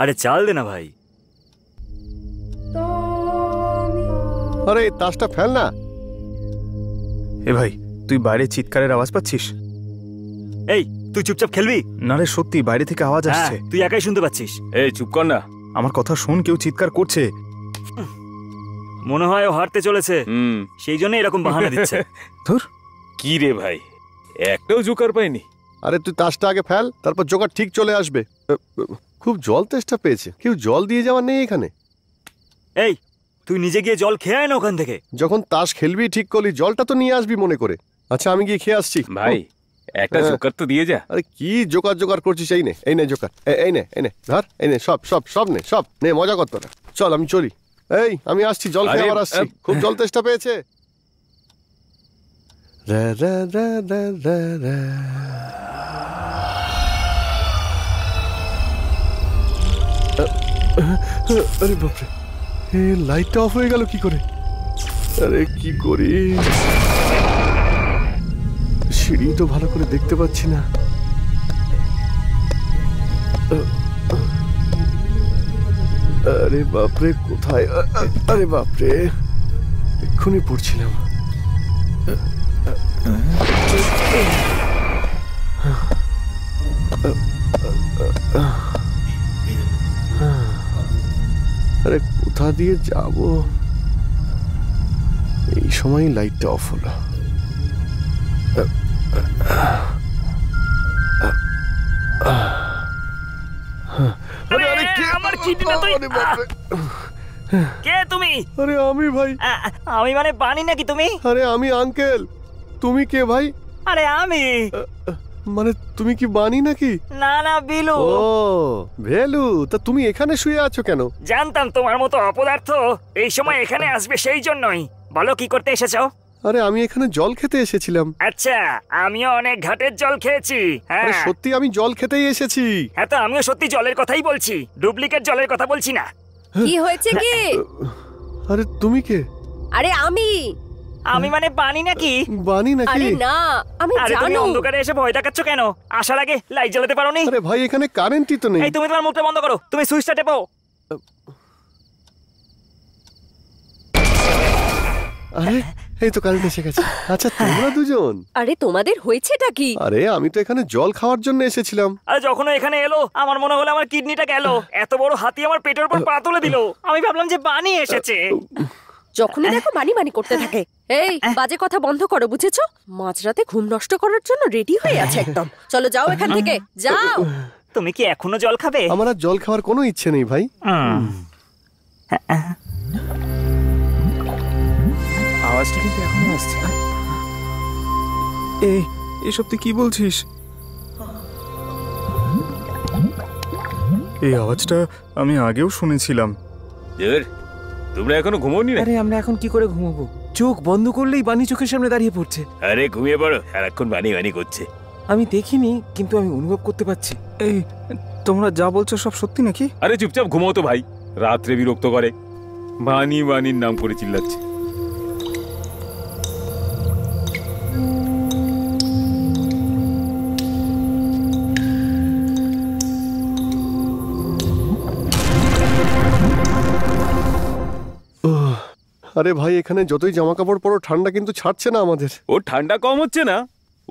আরে চাল দে না ভাই। আরে তাসটা ফেল না। এ ভাই, তুই বাইরে চিৎকারের আওয়াজ পাচ্ছিস? এই তুই চুপচাপ খেলবি? না রে, সত্যি বাইরে থেকে আওয়াজ আসছে। তুই একাই শুনতে পাচ্ছিস? এই চুপ কর না, আমার কথা শোন, কেউ চিৎকার করছে। মনে হয় ও হারতে চলেছে, সেই জন্য এরকম বাহানা দিচ্ছে। ধুর, কি রে ভাই, একটাও জোকার পাইনি। আরে তুই তাসটা আগে ফেল, তারপর জোকার ঠিক চলে আসবে। খুব জল তেষ্টা পেয়েছে, কেউ জল দিয়ে যাওয়ার নেই এখানে। এই তুই নিজে গিয়ে জল খেয়ে আয় না ওখান থেকে। যখন তাস খেলবি ঠিক করলি, জলটা তো নিয়ে আসবি মনে করে। আচ্ছা আমি গিয়ে খেয়ে আসছি। ভাই একটা জোকার তো দিয়ে যা। আরে কি জোকার জোকার করছিস? এই নে জোকার, এই নে ধর, এই নে সব নে, মজা কর তোরা। চল আমি চলি। এই আমি আসছি, জল খেয়ে আবার আসছি, খুব জল তেষ্টা পেয়েছে। আরে বাপরে, লাইটটা অফ হয়ে গেল কি করে? আরে কি করি, সিঁড়ি তো ভালো করে দেখতে পাচ্ছি না। আরে বাপরে, কোথায়? আরে বাপরে, এক্ষুনি পড়ছিলাম। আরে কোথা দিয়ে যাব? এই সময় লাইটটা অফ হলো। কে তুমি? আরে আমি ভাই। আমি মানে বানি নাকি তুমি? আরে আমি আঙ্কেল। তুমি কে ভাই? আরে আমি মানে তুমি কি বানি নাকি? না না, বিলু। ও ভেলু, তা তুমি এখানে শুয়ে আছো কেন? জানতাম তোমার মতো অপদার্থ এই সময় এখানে আসবে, সেই জন্যই। বলো কি করতে এসেছো? আরে আমি এখানে জল খেতে এসেছিলাম। আচ্ছা, আমিও অনেক ঘাটের জল খেয়েছি। আরে সত্যি আমি জল খেতেই এসেছি। হ্যাঁ তো আমিও সত্যি জলের কথাই বলছি, ডুপ্লিকেট জলের কথা বলছি না। কি হয়েছে কি? আরে তুমি কে? আরে আমি মানে বানি নাকি? বানি নাকি? আরে না, আমি আরে তুমি জানো। অন্ধকারে এসে ভয় দেখাচ্ছ কেন? আসার আগে লাইট জ্বালাতে পারোনি? আরে ভাই এখানে কারেন্টই তো নেই। এই তুমি তোমার মুখটা বন্ধ করো, তুমি সুইচটা টেপো। আরে এই তো কারেন্ট এসে গেছে। আচ্ছা তোমরা দুজন? আরে তোমাদের হয়েছেটা কি? আরে আমি তো এখানে জল খাওয়ার জন্য এসেছিলাম। আরে যখন এখানে এলো আমার মনে হলো আমার কিডনিটা গেল। এত বড় হাতি আমার পেটের উপর পা তুলে দিল। আমি ভাবলাম যে বানি এসেছে। যখনই দেখো বানি করতে থাকে। এই বাজে কথা বন্ধ করো, বুঝেছো? মাঝরাতে ঘুম নষ্ট করার জন্য রেডি হয়ে আছে একদম। চলো যাও এখান থেকে, যাও। তুমি কি এখনো জল খাবে? আমার আর জল খাওয়ার কোনো ইচ্ছে নেই ভাই। আওয়াজটা কিন্তু এখনো আসছে। এসব তুই কি বলছিস? এই আওয়াজটা আমি আগেও শুনেছিলাম। তোমরা এখনো ঘুমোনি না? আরে আমরা এখন কি করে ঘুমাবো? চোখ বন্ধ করলেই বানি চোখের সামনে দাঁড়িয়ে পড়ছে। আরে ঘুমিয়ে পড়ো, সারাক্ষণ বানি বানি করছে। আমি দেখিনি, কিন্তু আমি অনুভব করতে পারছি। এই তোমরা যা বলছো সব সত্যি নাকি? আরে চুপচাপ ঘুমাও তো ভাই, রাত্রে বিরক্ত করে। বানি বানির নাম করে চিল্লাচ্ছে। আরে ভাই, এখানে যতই জামা কাপড় পরো ঠান্ডা কিন্তু ছাড়ছে না আমাদের। ও ঠান্ডা কম হচ্ছে না,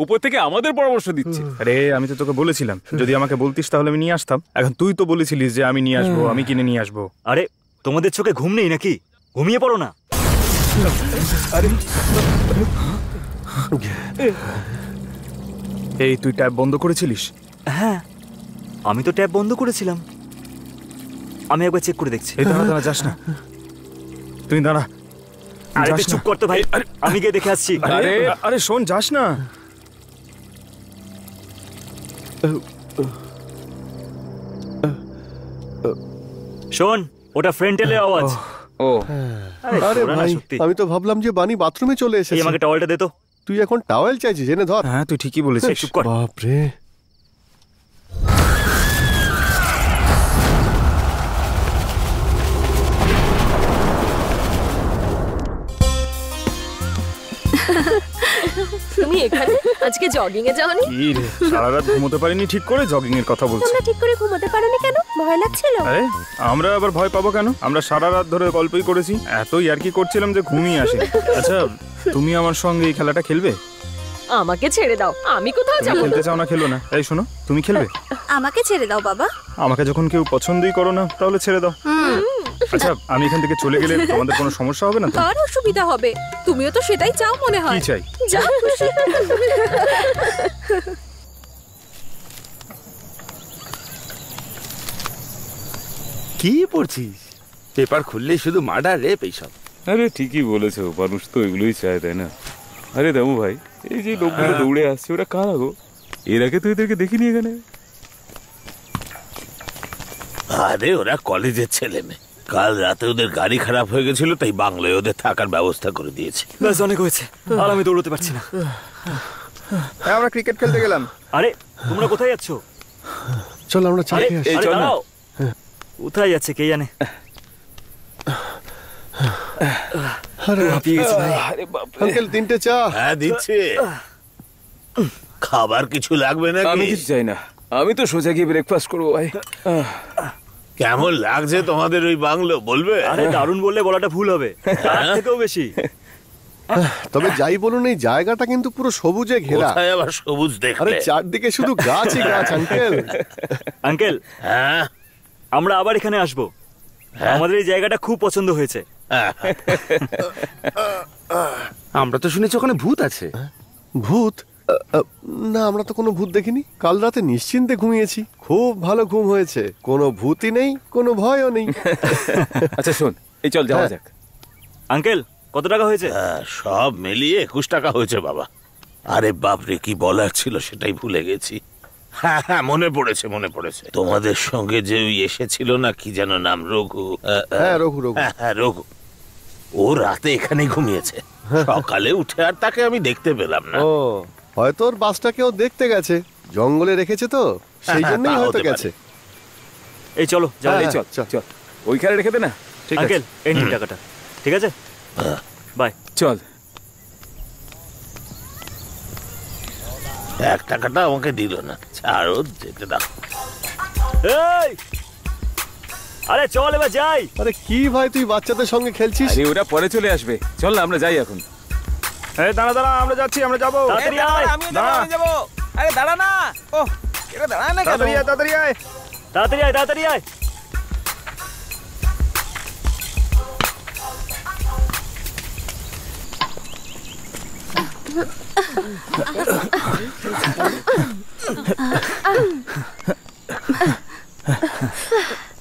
উপর থেকে আমাদের পরামর্শ দিচ্ছে। আরে আমি তো তোকে বলেছিলাম, যদি আমাকে বলতিস তাহলে আমি নিয়ে আসতাম। এখন তুই তো বলেছিলিস যে আমি নিয়ে আসবো, আমি কিনে নিয়ে আসবো। আরে তোমাদের চোখে ঘুম নেই নাকি? ঘুমিয়ে পড়ো না। আরে এই তুই ট্যাপ বন্ধ করেছিলিস? হ্যাঁ, আমি তো ট্যাপ বন্ধ করেছিলাম। আমি একবার চেক করে দেখছি। এই দাঁড়া, যাস না, তুই দাঁড়া। আরে তুই চুপ কর তো ভাই, আমি গিয়ে দেখে আসছি। আরে শোন, যাস না। শোন, ওটা ফ্রন্টেলের আওয়াজ। ও আরে ভাই, আমি তো ভাবলাম যে বানি বাথরুমে চলে এসেছে। আমাকে টাওয়েলটা দে তো। তুই এখন টাওয়েল চাইছিস? জেনে ধর। হ্যাঁ তুই ঠিকই বলেছিস। চুপ কর। বাপ রে, তুমি এখানে আজকে জগিং এ যাওনি? কি রে, সারা রাত ঘুমোতে পারিনি ঠিক করে, জগিং এর কথা বলছিস? তোমরা ঠিক করে ঘুমোতে পারোনি কেন? ভয় লাগছিল? আরে আমরা আবার ভয় পাবো কেন? আমরা সারা রাত ধরে গল্পই করেছি, এত ইয়ার্কি করছিলাম যে ঘুমিয়ে আসি। আচ্ছা, তুমি আমার সঙ্গে এই খেলাটা খেলবে? আমাকে ছেড়ে দাও, আমি কোথাও যাব না। খেলতে চাও না, খেলো না। এই শোনো, তুমি খেলবে? আমাকে ছেড়ে দাও বাবা। আমাকে যখন কেউ পছন্দই করো না, তাহলে ছেড়ে দাও। আচ্ছা, আমি এখান থেকে চলে গেলে তোমাদের কোনো সমস্যা হবে না তো? আর অসুবিধা হবে? তুমিও তো সেটাই চাও মনে হয়। কি চাই? যা খুশি। কি পড়ছিস? পেপার খুললেই শুধু মার্ডার, রেপ, এইসব। আরে ঠিকই বলেছো, মানুষ তো এগুলোই চায়, তাই না? আরে দামু ভাই, এই যে লোকগুলো দৌড়ে আসছে, ওরা কারা গো? এর আগে তো এদেরকে দেখিনি এখানে। আরে ওরা কলেজের ছেলে মেয়ে। কাল রাতে ওদের গাড়ি খারাপ হয়ে গেছিল, তাই বাংলায় ওদের থাকার ব্যবস্থা করে দিয়েছে। ব্যাস, অনেক হয়েছে, আর আমি দৌড়তে পারছি না। আমরা ক্রিকেট খেলতে গেলাম। আরে তোমরা কোথায় যাচ্ছ? চল আমরা চা খেয়ে আসি। আরে দাঁড়াও, কোথায় যাচ্ছে কে জানে। আরে আঙ্কেল, 3টে চা। হ্যাঁ দিচ্ছে। খাবার কিছু লাগবে না? আমি কিছু চাই না, আমি তো সোজা গিয়ে ব্রেকফাস্ট করবো ভাই। কেমন লাগছে তোমাদের ওই বাংলো, বলবে? আরে দারুণ বললে বলাটা ভুল হবে, তার থেকেও বেশি। তবে যাই বলুন, এই জায়গাটা কিন্তু পুরো সবুজে ঘেরা। কোথায় আবার সবুজ দেখলে? আরে চারদিকে শুধু গাছই গাছ আঙ্কেল। আঙ্কেল, হ্যাঁ আমরা আবার এখানে আসবো। আমাদের এই জায়গাটা খুব পছন্দ হয়েছে। আমরা তো শুনেছি ওখানে ভূত আছে। ভূত? না, আমরা তো কোনো ভূত দেখিনি। কাল রাতে নিশ্চিন্তে ঘুমিয়েছি, খুব ভালো ঘুম হয়েছে। কোনো ভূতই নেই, কোনো ভয়ও নেই। আচ্ছা শোন, এই চল যাওয়া যাক। আঙ্কেল, কত টাকা হয়েছে? সব মিলিয়ে 21 টাকা হয়েছে বাবা। আরে বাপরে, কি বলার ছিল সেটাই ভুলে গেছি। হ্যাঁ হ্যাঁ, মনে পড়েছে মনে পড়েছে। তোমাদের সঙ্গে যে ওই এসেছিল না, কি যেন নাম, রঘু। হ্যাঁ রঘু, রঘু। হ্যাঁ রঘু। ও রাতে এখানেই ঘুমিয়েছে। সকালে উঠে আর তাকে আমি দেখতে পেলাম না। ও, হয়তো ওর বাসটা কেউ দেখতে গেছে, জঙ্গলে রেখেছে তো, সেই জন্যই হয়তো গেছে। এই চলো যাও। এই চল চল, ওইখানে রেখে দে না। ঠিক আছে আঙ্কেল, এই নিন টাকাটা। ঠিক আছে, বাই। চল। 1 টাকাটা আমাকে দিল না, ছাড়ো, যেতে দাও। এই, আরে চল এবার যাই। আরে কি ভাই, তুই বাচ্চাদের সঙ্গে খেলছিস? আরে ওরা পরে চলে আসবে, চল না আমরা যাই এখন। এই দাঁড়া দাঁড়া, আমরা যাচ্ছি, আমরা যাবো। তাড়াতাড়ি আয়। আমি যাবো। আরে দাঁড়া না, ও এরা দাঁড়া না, তাড়াতাড়ি আয়, তাড়াতাড়ি আয়, তাড়াতাড়ি আয়, তাড়াতাড়ি আয়।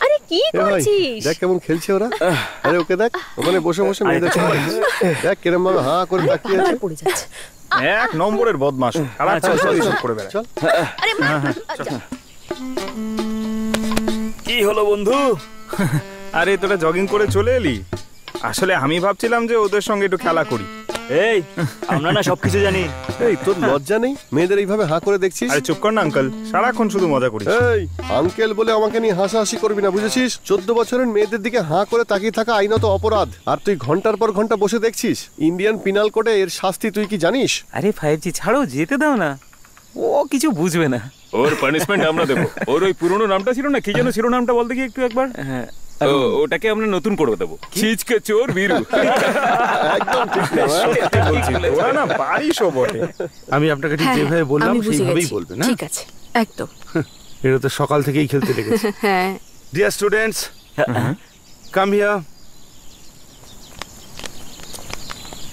আরে কি করছিস? দেখ কেমন খেলছে ওরা। আরে ওকে দেখ, ওখানে বসে বসে মেয়েদের ছবি। দেখ কিরম ভাবে হাঁ করে তাকিয়ে আছে। পড়ে যাচ্ছে। এক নম্বরের বদমাশ, করে বেড়ায়। কি হলো বন্ধু? আরে তোরা জগিং করে চলে এলি? আসলে আমি ভাবছিলাম যে ওদের সঙ্গে একটু খেলা করি। এই আমরা না সবকিছু জানি। এই তোর লজ্জা নেই মেয়েদের এইভাবে হাঁ করে দেখছিস? আরে চুপ কর না আঙ্কেল, সারাক্ষণ শুধু মজা করিস। এই আঙ্কেল বলে আমাকে নিয়ে হাসাহাসি করবি না, বুঝেছিস? 14 বছরের মেয়েদের দিকে হাঁ করে তাকিয়ে থাকা আইনত অপরাধ। আর তুই ঘন্টার পর ঘন্টা বসে দেখছিস। ইন্ডিয়ান পিনাল কোডে এর শাস্তি তুই কি জানিস? আরে 5G ছাড়ো, যেতে দাও না, ও কিছু বুঝবে না। ওর পানিশমেন্ট আমরা দেবো। ওর ওই পুরনো নামটা ছিল না, কি যেন শিরোনামটা বলতে কি একটু একবার? হ্যাঁ, ওটাকে আমরা নতুন করে দেবো, ছিচকে চোর বীরু। একদম ঠিক ওরা না পারিস ও বটে। আমি আপনাকে ঠিক যেভাবে বললাম সেইভাবেই বলবেন, না? ঠিক আছে, একদম। এরা তো সকাল থেকেই খেলতে লেগেছে। হ্যাঁ। Dear students, come here.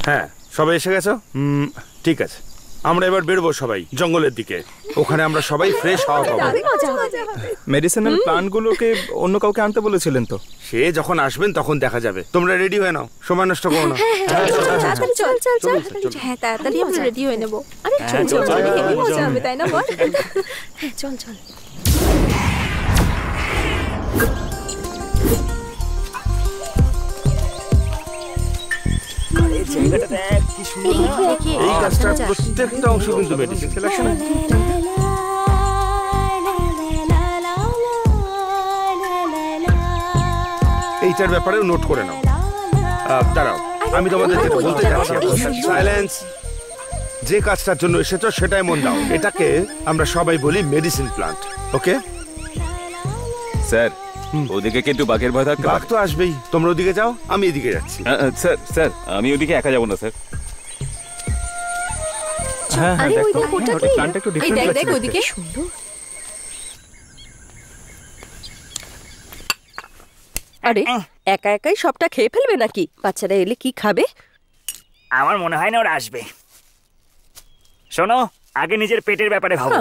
হ্যাঁ, সবাই এসে গেছো? ঠিক আছে, আমরা এবার বেরোবো সবাই জঙ্গলের দিকে। ওখানে আমরা সবাই ফ্রেশ হাওয়া পাবো। মেডিসিনাল প্ল্যান্টগুলোকে অন্য কাউকে আনতে বলেছিলেন তো? সে যখন আসবেন তখন দেখা যাবে। তোমরা রেডি হয়ে নাও, সময় নষ্ট করো না। চল চল চল, হ্যাঁ তাড়াতাড়ি আমরা রেডি হয়ে নেব। আরে চল চল, হেভি মজা হবে তাই না বল? হ্যাঁ চল চল। এই গাছটার প্রত্যেকটা অংশ কিন্তু মেডিসিন সিলেকশন। এইটার ব্যাপারেও নোট করে নাও। দাঁড়াও, আমি তোমাদের যেটা বলতে যাচ্ছি। সাইলেন্স। যে কাজটার জন্য এসেছো সেটাই মন দাও। এটাকে আমরা সবাই বলি মেডিসিন প্লান্ট, ওকে? স্যার, ওদিকে কিন্তু বাঘের ভয় থাকতে বাঘ তো আসবেই। তোমরা ওদিকে যাও, আমি এদিকে যাচ্ছি। স্যার স্যার, আমি ওদিকে একা যাবো না স্যার। হ্যাঁ হ্যাঁ, দেখো প্ল্যান্টটা একটু ডিফারেন্ট লাগছে। দেখ ওদিকে সুন্দর। আরে একা একাই সবটা খেয়ে ফেলবে নাকি? বাচ্চারা এলে কি খাবে? আমার মনে হয় না ওরা আসবে। শোনো, আগে নিজের পেটের ব্যাপারে ভাবো।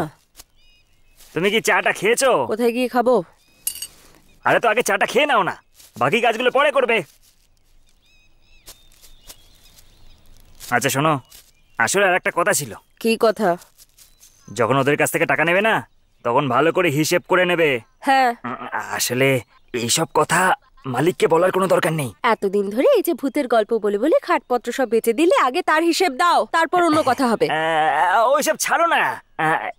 তুমি কি চাটা খেয়েছো? কোথায় গিয়ে খাবো? আরে তো আগে চাটা খেয়ে নাও না, বাকি কাজগুলো পরে করবে। আচ্ছা শোনো, আসলে আর একটা কথা ছিল। কি কথা? যখন ওদের কাছ থেকে টাকা নেবে না, তখন ভালো করে হিসেব করে নেবে। হ্যাঁ, আসলে এইসব কথা মালিককে বলার কোনো দরকার নেই। এতদিন ধরে এই যে ভূতের গল্প বলে বলে খাটপত্র সব বেচে দিলে, আগে তার হিসেব দাও, তারপর অন্য কথা হবে। ওইসব ছাড়ো না,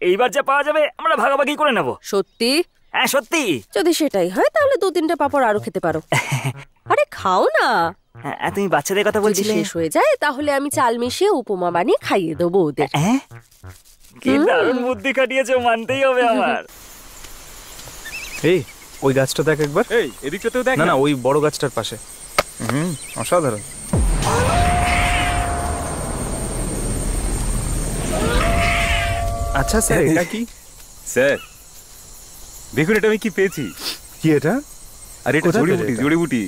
এইবার যা পাওয়া যাবে আমরা ভাগাভাগি করে নেব। সত্যি? হ্যাঁ সত্যি। যদি সেটাই হয় তাহলে 2-3টে পাপড় আরো খেতে পারো। আরে খাও না। তুমি বাচ্চাদের কথা বলছিলে। শেষ হয়ে যায় তাহলে আমি চাল মিশিয়ে উপমা বানিয়ে খাইয়ে দেবো ওদের। কি দারুণ বুদ্ধি খাটিয়েছো, মানতেই হবে আমার। এই ওই গাছটা দেখ একবার। এই এদিকটাতেও দেখ। না না, ওই বড় গাছটার পাশে। অসাধারণ। আচ্ছা স্যার, এটা কি? স্যার দেখুন, এটা আমি কি পেয়েছি। কি এটা? আরে এটা জড়িবুটি, জড়িবুটি।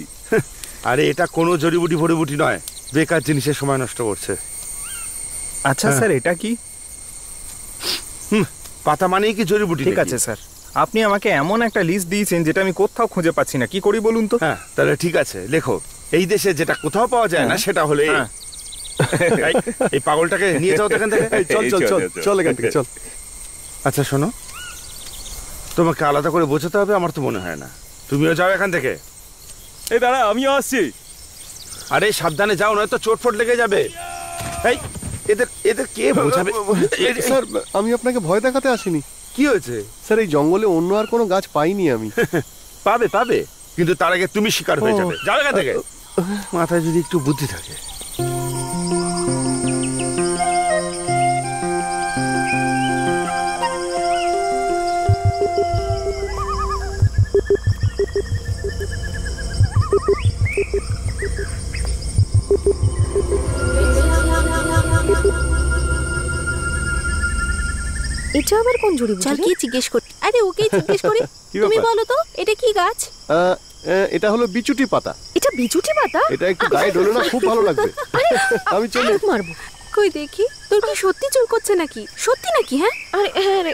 আরে এটা কোনো জড়িবুটি ফড়িবুটি নয়, বেকার জিনিসের সময় নষ্ট করছে। আচ্ছা স্যার, এটা কি? পাতা মানেই কি জড়িবুটি? ঠিক আছে স্যার, আপনি আমাকে এমন একটা লিস্ট দিয়েছেন যেটা আমি কোথাও খুঁজে পাচ্ছি না। কি করি বলুন তো? হ্যাঁ তাহলে ঠিক আছে, লেখো। এই দেশে যেটা কোথাও পাওয়া যায় না সেটা হলো এই পাগলটাকে নিয়ে যাও এখান থেকে। চল চল চল চল এখান থেকে চল। আচ্ছা শোনো, তোমাকে আলাদা করে বোঝাতে হবে আমার তো মনে হয় না। তুমিও যাও এখান থেকে। এই দাঁড়া, আমিও আসছি। আরে সাবধানে যাও, নয়তো চোট ফোট লেগে যাবে। এই এদের এদের কে বোঝাবে? স্যার, আমি আপনাকে ভয় দেখাতে আসিনি। কি হয়েছে স্যার? এই জঙ্গলে অন্য আর কোনো গাছ পাইনি আমি। পাবে পাবে, কিন্তু তার আগে তুমি শিকার হয়ে যাবে। যাও এখান থেকে। মাথায় যদি একটু বুদ্ধি থাকে। এটা আবার কোন জড়িবুটি? চল কি জিজ্ঞেস করি। আরে ওকেই জিজ্ঞেস করি। তুমি বলো তো, এটা কি গাছ? এটা হলো বিচুটি পাতা। এটা বিচুটি পাতা? এটা একটু গায়ে ঢোলে না, খুব ভালো লাগবে। আমি চলি। মারবো। কই দেখি, তোর কি সত্যি চুল করছে নাকি? সত্যি নাকি? হ্যাঁ আরে হ্যাঁ রে।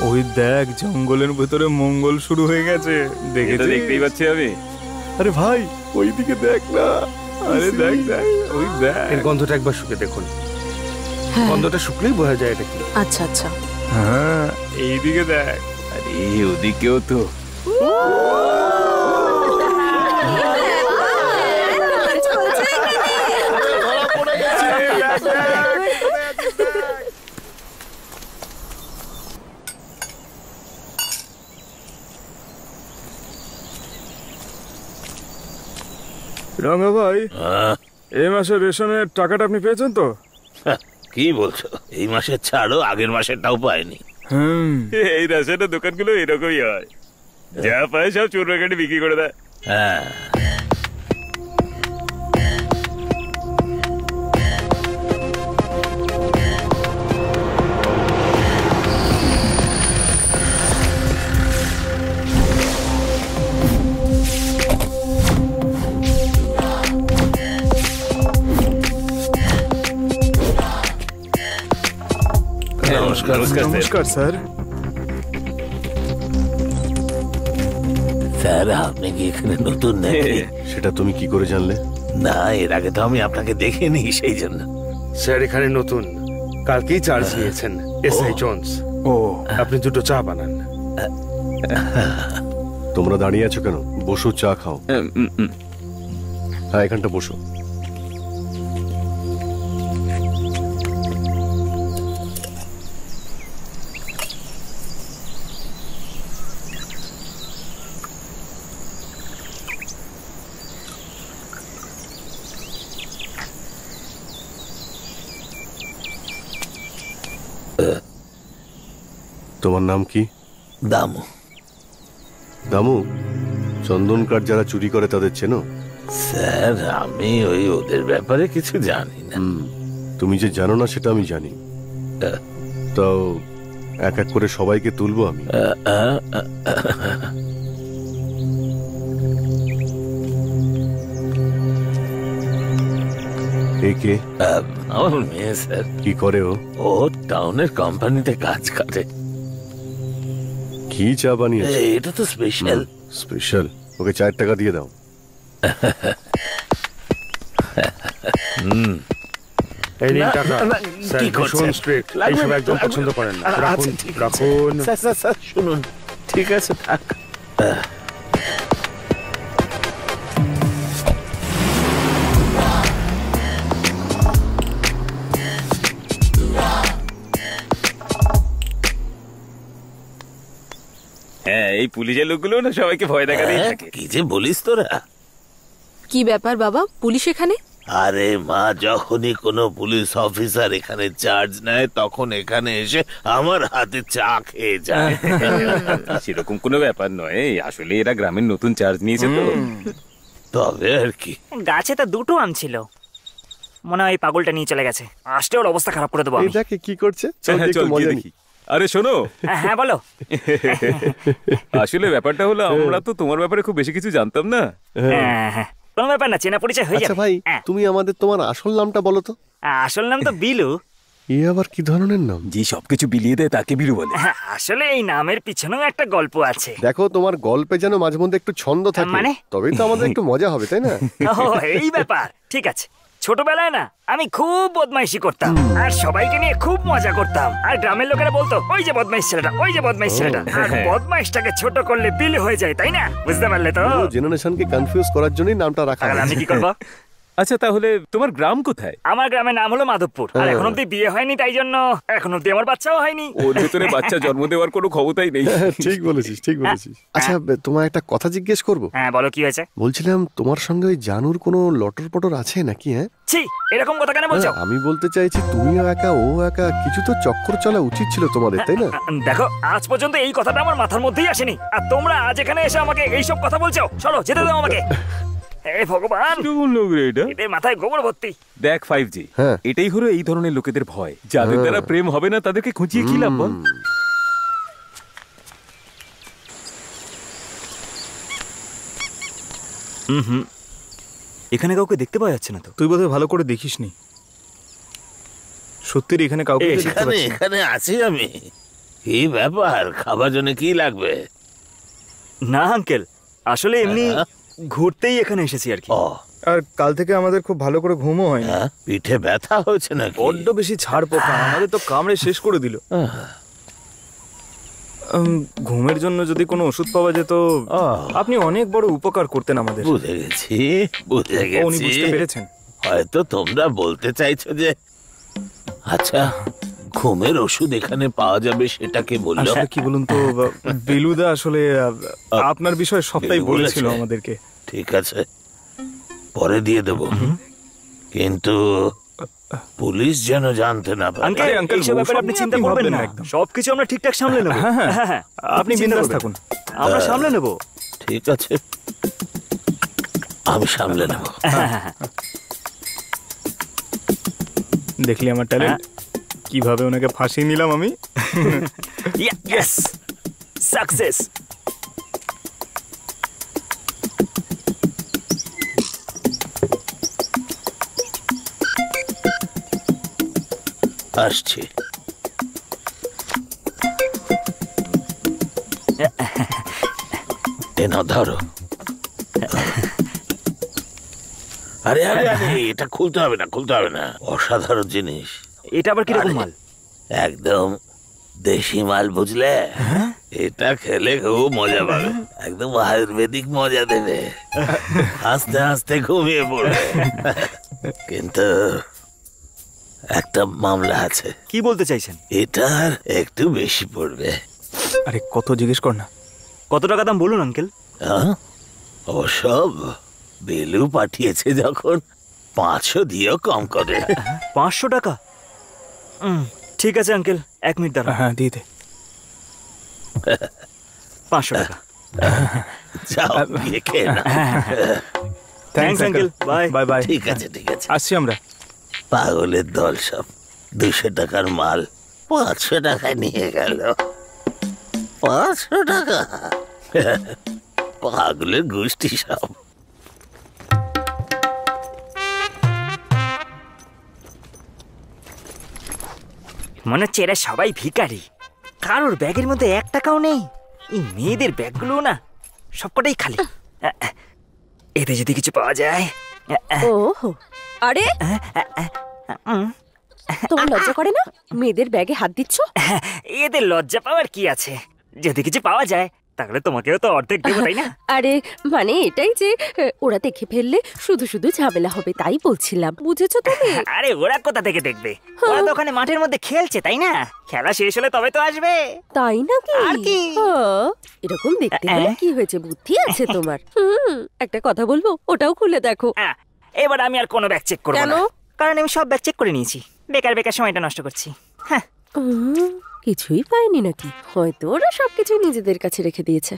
ওই দেখ জঙ্গলের ভেতরে মঙ্গল শুরু হয়ে গেছে, দেখেছিস? দেখতেই পাচ্ছি আমি। আরে ভাই ওইদিকে দেখ না। আরে দেখ দেখ ওই দেখ। এর গন্ধটা একবার শুকে দেখুন, গন্ধটা শুকলেই বোঝা যায় এটা কি। আচ্ছা আচ্ছা, হ্যাঁ এইদিকে দেখ। আরে ওদিকেও তো। রঙা ভাই, এই মাসের রেশনের টাকাটা আপনি পেয়েছেন তো? কি বলছো? এই মাসের ছাড়ও আগের মাসেরটাও পাইনি। এই রেশনের দোকানগুলো এরকমই হয়, যা পায় সব চোর প্যাকেটে বিক্রি করে দেয়। হ্যাঁ, নমস্কার স্যার। স্যার আপনি কি এখানে নতুন নাকি? সেটা তুমি কি করে জানলে? না, এর আগে তো আমি আপনাকে দেখিনি, সেই জন্য। স্যার এখানে নতুন, কালকেই চার্জ নিয়েছেন এসআই জোন্স। ও, আপনি দুটো চা বানান। তোমরা দাঁড়িয়ে আছো কেন? বসো, চা খাও। হ্যাঁ, এখানটা বসো। তোমার নাম কি? দামু। দামু, চন্দন কাঠ যারা চুরি করে তাদের চেনো? স্যার আমি ওদের ব্যাপারে কিছু জানি না। তুমি যে জানো না সেটা আমি জানি। তাও এক এক করে সবাইকে তুলবো আমি। কে? আমার মেয়ে স্যার। কি করে ও? ও টাউনের কোম্পানিতে কাজ করে। কি চা বানিয়েছে? এটা তো স্পেশাল। স্পেশাল? ওকে 4 টাকা দিয়ে দাও। এই নিন টাকা। স্যার ভীষণ স্ট্রিক্ট, এইসব একদম পছন্দ করেন না। রাখুন রাখুন। স্যার শুনুন, ঠিক আছে থাক। হ্যাঁ, এই পুলিশের লোকগুলো না সবাইকে ভয় দেখাতেই থাকে। কি যে বলিস তোরা? কি ব্যাপার বাবা, পুলিশ এখানে? আরে মা, যখনই কোনো পুলিশ অফিসার এখানে চার্জ নেয় তখন এখানে এসে আমার হাতে চা খেয়ে যায়। সেরকম কোনো ব্যাপার নয়, আসলে এরা গ্রামের নতুন চার্জ নিয়েছে তো। তবে আর কি। গাছে তো দুটো আম ছিল, মনে হয় পাগলটা নিয়ে চলে গেছে। আসতে ওর অবস্থা খারাপ করে দেবো আমি। এটাকে কি করছে? চল হ্যাঁ, একটু চল মজা গিয়ে নিই। দেখি। আরে শোনো, হ্যাঁ বলো। আসলে ব্যাপারটা হলো আমরা তো তোমার ব্যাপারে খুব বেশি কিছু জানতাম না। হ্যাঁ, কোনো ব্যাপার না, চেনা পরিচয় হয়ে আচ্ছা যাবে। ভাই, তুমি আমাদের তোমার আসল নামটা বলো তো। আসল নাম তো বিলু। এ আবার কি ধরনের নাম? যে সবকিছু বিলিয়ে দেয় তাকে বিলু বলে। আসলে এই নামের পিছনেও একটা গল্প আছে। দেখো, তোমার গল্পে যেন মাঝে মধ্যে একটু ছন্দ থাকে, মানে? তবেই তো আমাদের একটু মজা হবে, তাই না? ও এই ব্যাপার, ঠিক আছে। ছোটবেলায় না আমি খুব বদমাইশি করতাম আর সবাইকে নিয়ে খুব মজা করতাম। আর গ্রামের লোকেরা বলতো ওই যে বদমাইশ ছেলেটা, ওই যে বদমাইশ ছেলেটা। আর বদমাইশটাকে ছোট করলে বিলু হয়ে যায়, তাই না? বুঝতে পারলে তো? জেনারেশনকে কনফিউজ করার জন্যই নামটা রাখা। আর আমি কি করবো? আচ্ছা তাহলে তোমার গ্রাম কোথায়? আমার গ্রামের নাম হলো মাধবপুর। আর এখন অব্দি বিয়ে হয়নি, তাই জন্য এখন অব্দি আমার বাচ্চাও হয়নি। ওর ভেতরে বাচ্চা জন্ম দেওয়ার কোনো ক্ষমতাই নেই। ঠিক বলেছিস, ঠিক বলেছিস। আচ্ছা, তোমার একটা কথা জিজ্ঞেস করবো? হ্যাঁ বলো, কি হয়েছে? বলছিলাম তোমার সঙ্গে ওই জানুর কোনো লটর পটর আছে নাকি? হ্যাঁ, ছি, এরকম কথা কেন বলছো? আমি বলতে চাইছি তুমিও একা, ও একা, কিছু তো চক্কর চলা উচিত ছিল তোমাদের, তাই না? দেখো, আজ পর্যন্ত এই কথাটা আমার মাথার মধ্যেই আসেনি, আর তোমরা আজ এখানে এসে আমাকে এইসব কথা বলছো। চলো যেতে দাও আমাকে। হে ভগবান, এদের মাথায় গোবর ভর্তি। দেখ 5G, এটাই হলো এই ধরনের লোকেদের ভয়। যাদের দ্বারা প্রেম হবে না তাদেরকে খুঁজিয়ে কি লাভ বল? এখানে কাউকে দেখতে পাওয়া যাচ্ছে না তো। তুই বোধহয় ভালো করে দেখিসনি। সত্যি এখানে কাউকে দেখতে পাচ্ছি না। এখানে আছি আমি, কি ব্যাপার, খাবার জন্য কি লাগবে? না আঙ্কেল, আসলে এমনি ঘুরতেই এখানে এসেছি আর কি। আর কাল থেকে আমাদের খুব ভালো করে ঘুমও হয় না। পিঠে ব্যথা হয়েছে নাকি? বড্ড বেশি ছাড় পোকা, আমাদের তো কামড়ে শেষ করে দিল। ঘুমের জন্য যদি কোনো ওষুধ পাওয়া যেত, আপনি অনেক বড় উপকার করতেন আমাদের। বুঝে গেছি, বুঝে উনি গেছি। বুঝতে পেরেছেন। হয়তো তোমরা বলতে চাইছো যে, আচ্ছা ঘুমের ওষুধ এখানে পাওয়া যাবে, সেটাকে বললো। আসলে কি বলুন তো, বেলুদা আসলে আপনার বিষয়ে সবটাই বলেছিল আমাদেরকে। ঠিক আছে, পরে দিয়ে দেব, কিন্তু পুলিশ যেন জানতে না পারে। আঙ্কেল, এইসব ব্যাপারে আপনি চিন্তা করবেন না, সবকিছু আমরা ঠিকঠাক সামলে নেব। হ্যাঁ, আপনি বিন্দাস থাকুন, আমরা সামলে নেব। ঠিক আছে, আমি সামলে নেব। দেখলি আমার ট্যালেন্ট, কিভাবে ওনাকে ফাঁসিয়ে নিলাম আমি। Yes, success. আসছি। এনাও ধরো। আরে আরে আরে, এটা খুলতে হবে না, খুলতে হবে না, অসাধারণ জিনিস। এটা আবার কিরকম মাল? একদম দেশি মাল, বুঝলে? এটা খেলে খুব মজা পাবে, একদম আয়ুর্বেদিক মজা দেবে, আস্তে আস্তে ঘুমিয়ে পড়বে। কিন্তু একটা মামলা আছে। কি বলতে চাইছেন? এটার একটু বেশি পড়বে। আরে কত জিজ্ঞেস কর না। কত টাকা দাম বলুন আঙ্কেল। ওসব বেলু পাঠিয়েছে যখন, 500 দিয়েও কম করে। 500 টাকা? ঠিক আছে আঙ্কেল, 1 মিনিট দাঁড়ান। হ্যাঁ দিয়ে দে। 500 টাকা। যাও গিয়ে খেয়ে নাও। Thanks uncle, bye bye bye. ঠিক আছে ঠিক আছে, আসছি আমরা। পাগলের দল সব, 200 টাকার মাল 500 টাকায় নিয়ে গেল। 500 টাকা, পাগলের গোষ্ঠী সব। মনে হচ্ছে এরা সবাই ভিখারি, কারোর ব্যাগের মধ্যে 1 টাকাও নেই। এই মেয়েদের ব্যাগগুলো না সবকটাই খালি। এতে যদি কিছু পাওয়া যায়। ওহো, আরে তোমার লজ্জা করে না মেয়েদের ব্যাগে হাত দিচ্ছ? এদের লজ্জা পাওয়ার কি আছে, যদি কিছু পাওয়া যায় তাহলে তোমাকেও তো অর্ধেক দেবো, তাই না? আরে মানে এটাই যে ওরা দেখে ফেললে শুধু শুধু ঝামেলা হবে, তাই বলছিলাম, বুঝেছো তুমি? আরে ওরা কোথা থেকে দেখবে, ওরা তো ওখানে মাঠের মধ্যে খেলছে, তাই না? খেলা শেষ হলে তবে তো আসবে। তাই নাকি? আর কি? এরকম দেখতে হলে কি হয়েছে, বুদ্ধি আছে তোমার। একটা কথা বলবো, ওটাও খুলে দেখো। এবার আমি আর কোনো ব্যাগ চেক করবো না, কারণ আমি সব ব্যাগ চেক করে নিয়েছি। বেকার বেকার সময়টা নষ্ট করছি। হ্যাঁ, কিছুই পায়নি নাকি? হয়তো ওরা সবকিছু নিজেদের কাছে রেখে দিয়েছে।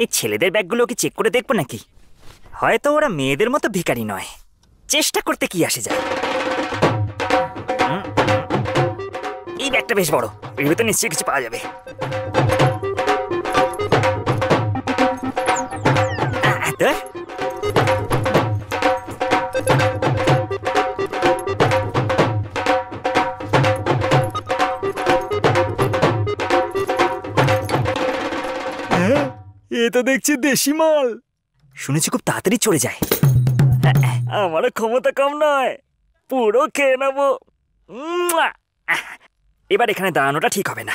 এই ছেলেদের ব্যাগগুলো কি চেক করে দেখবো নাকি? হয়তো ওরা মেয়েদের মতো ভিখারি নয়, চেষ্টা করতে কি আসে যায়। এই ব্যাগটা বেশ বড়, এর ভিতরে নিশ্চয়ই কিছু পাওয়া যাবে। এ তো দেখছি দেশি মাল, শুনেছি খুব তাড়াতাড়ি চলে যায়। আমারও ক্ষমতা কম নয়, পুরো খেয়ে নেবো। এবার এখানে দাঁড়ানোটা ঠিক হবে না।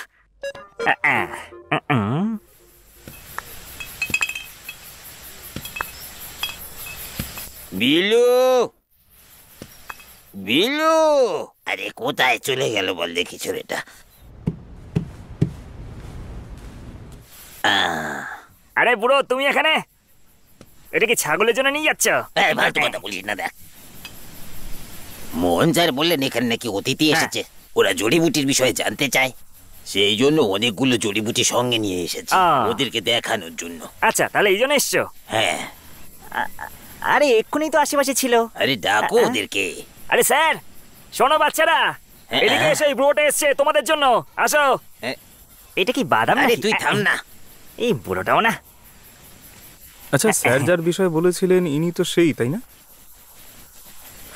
বিলু, বিলু, আরে কোথায় চলে গেল বল দেখি ছেলেটা। আরে বুড়ো, তুমি এখানে? এটা কি ছাগলের জন্য নিয়ে যাচ্ছ? কথা বলিস না, দেখ মোহন স্যার বললেন এখানে নাকি অতিথি এসেছে, ওরা জড়িবুটির বিষয়ে জানতে চায়, সেই জন্য অনেকগুলো জড়িবুটি সঙ্গে নিয়ে এসেছে ওদেরকে দেখানোর জন্য। আচ্ছা, তাহলে এই জন্য এসছো? হ্যাঁ। আরে এক্ষুনি তো আশেপাশে ছিল। আরে ডাকো ওদেরকে। আরে স্যার, শোনো বাচ্চারা, এদিকে এসে ব্রোটা এসছে তোমাদের জন্য, আসো। এটা কি বাদাম? আরে তুই থাম না। এই বুড়োটাও না। আচ্ছা, স্যার যার বিষয়ে বলেছিলেন ইনি তো সেই, তাই না?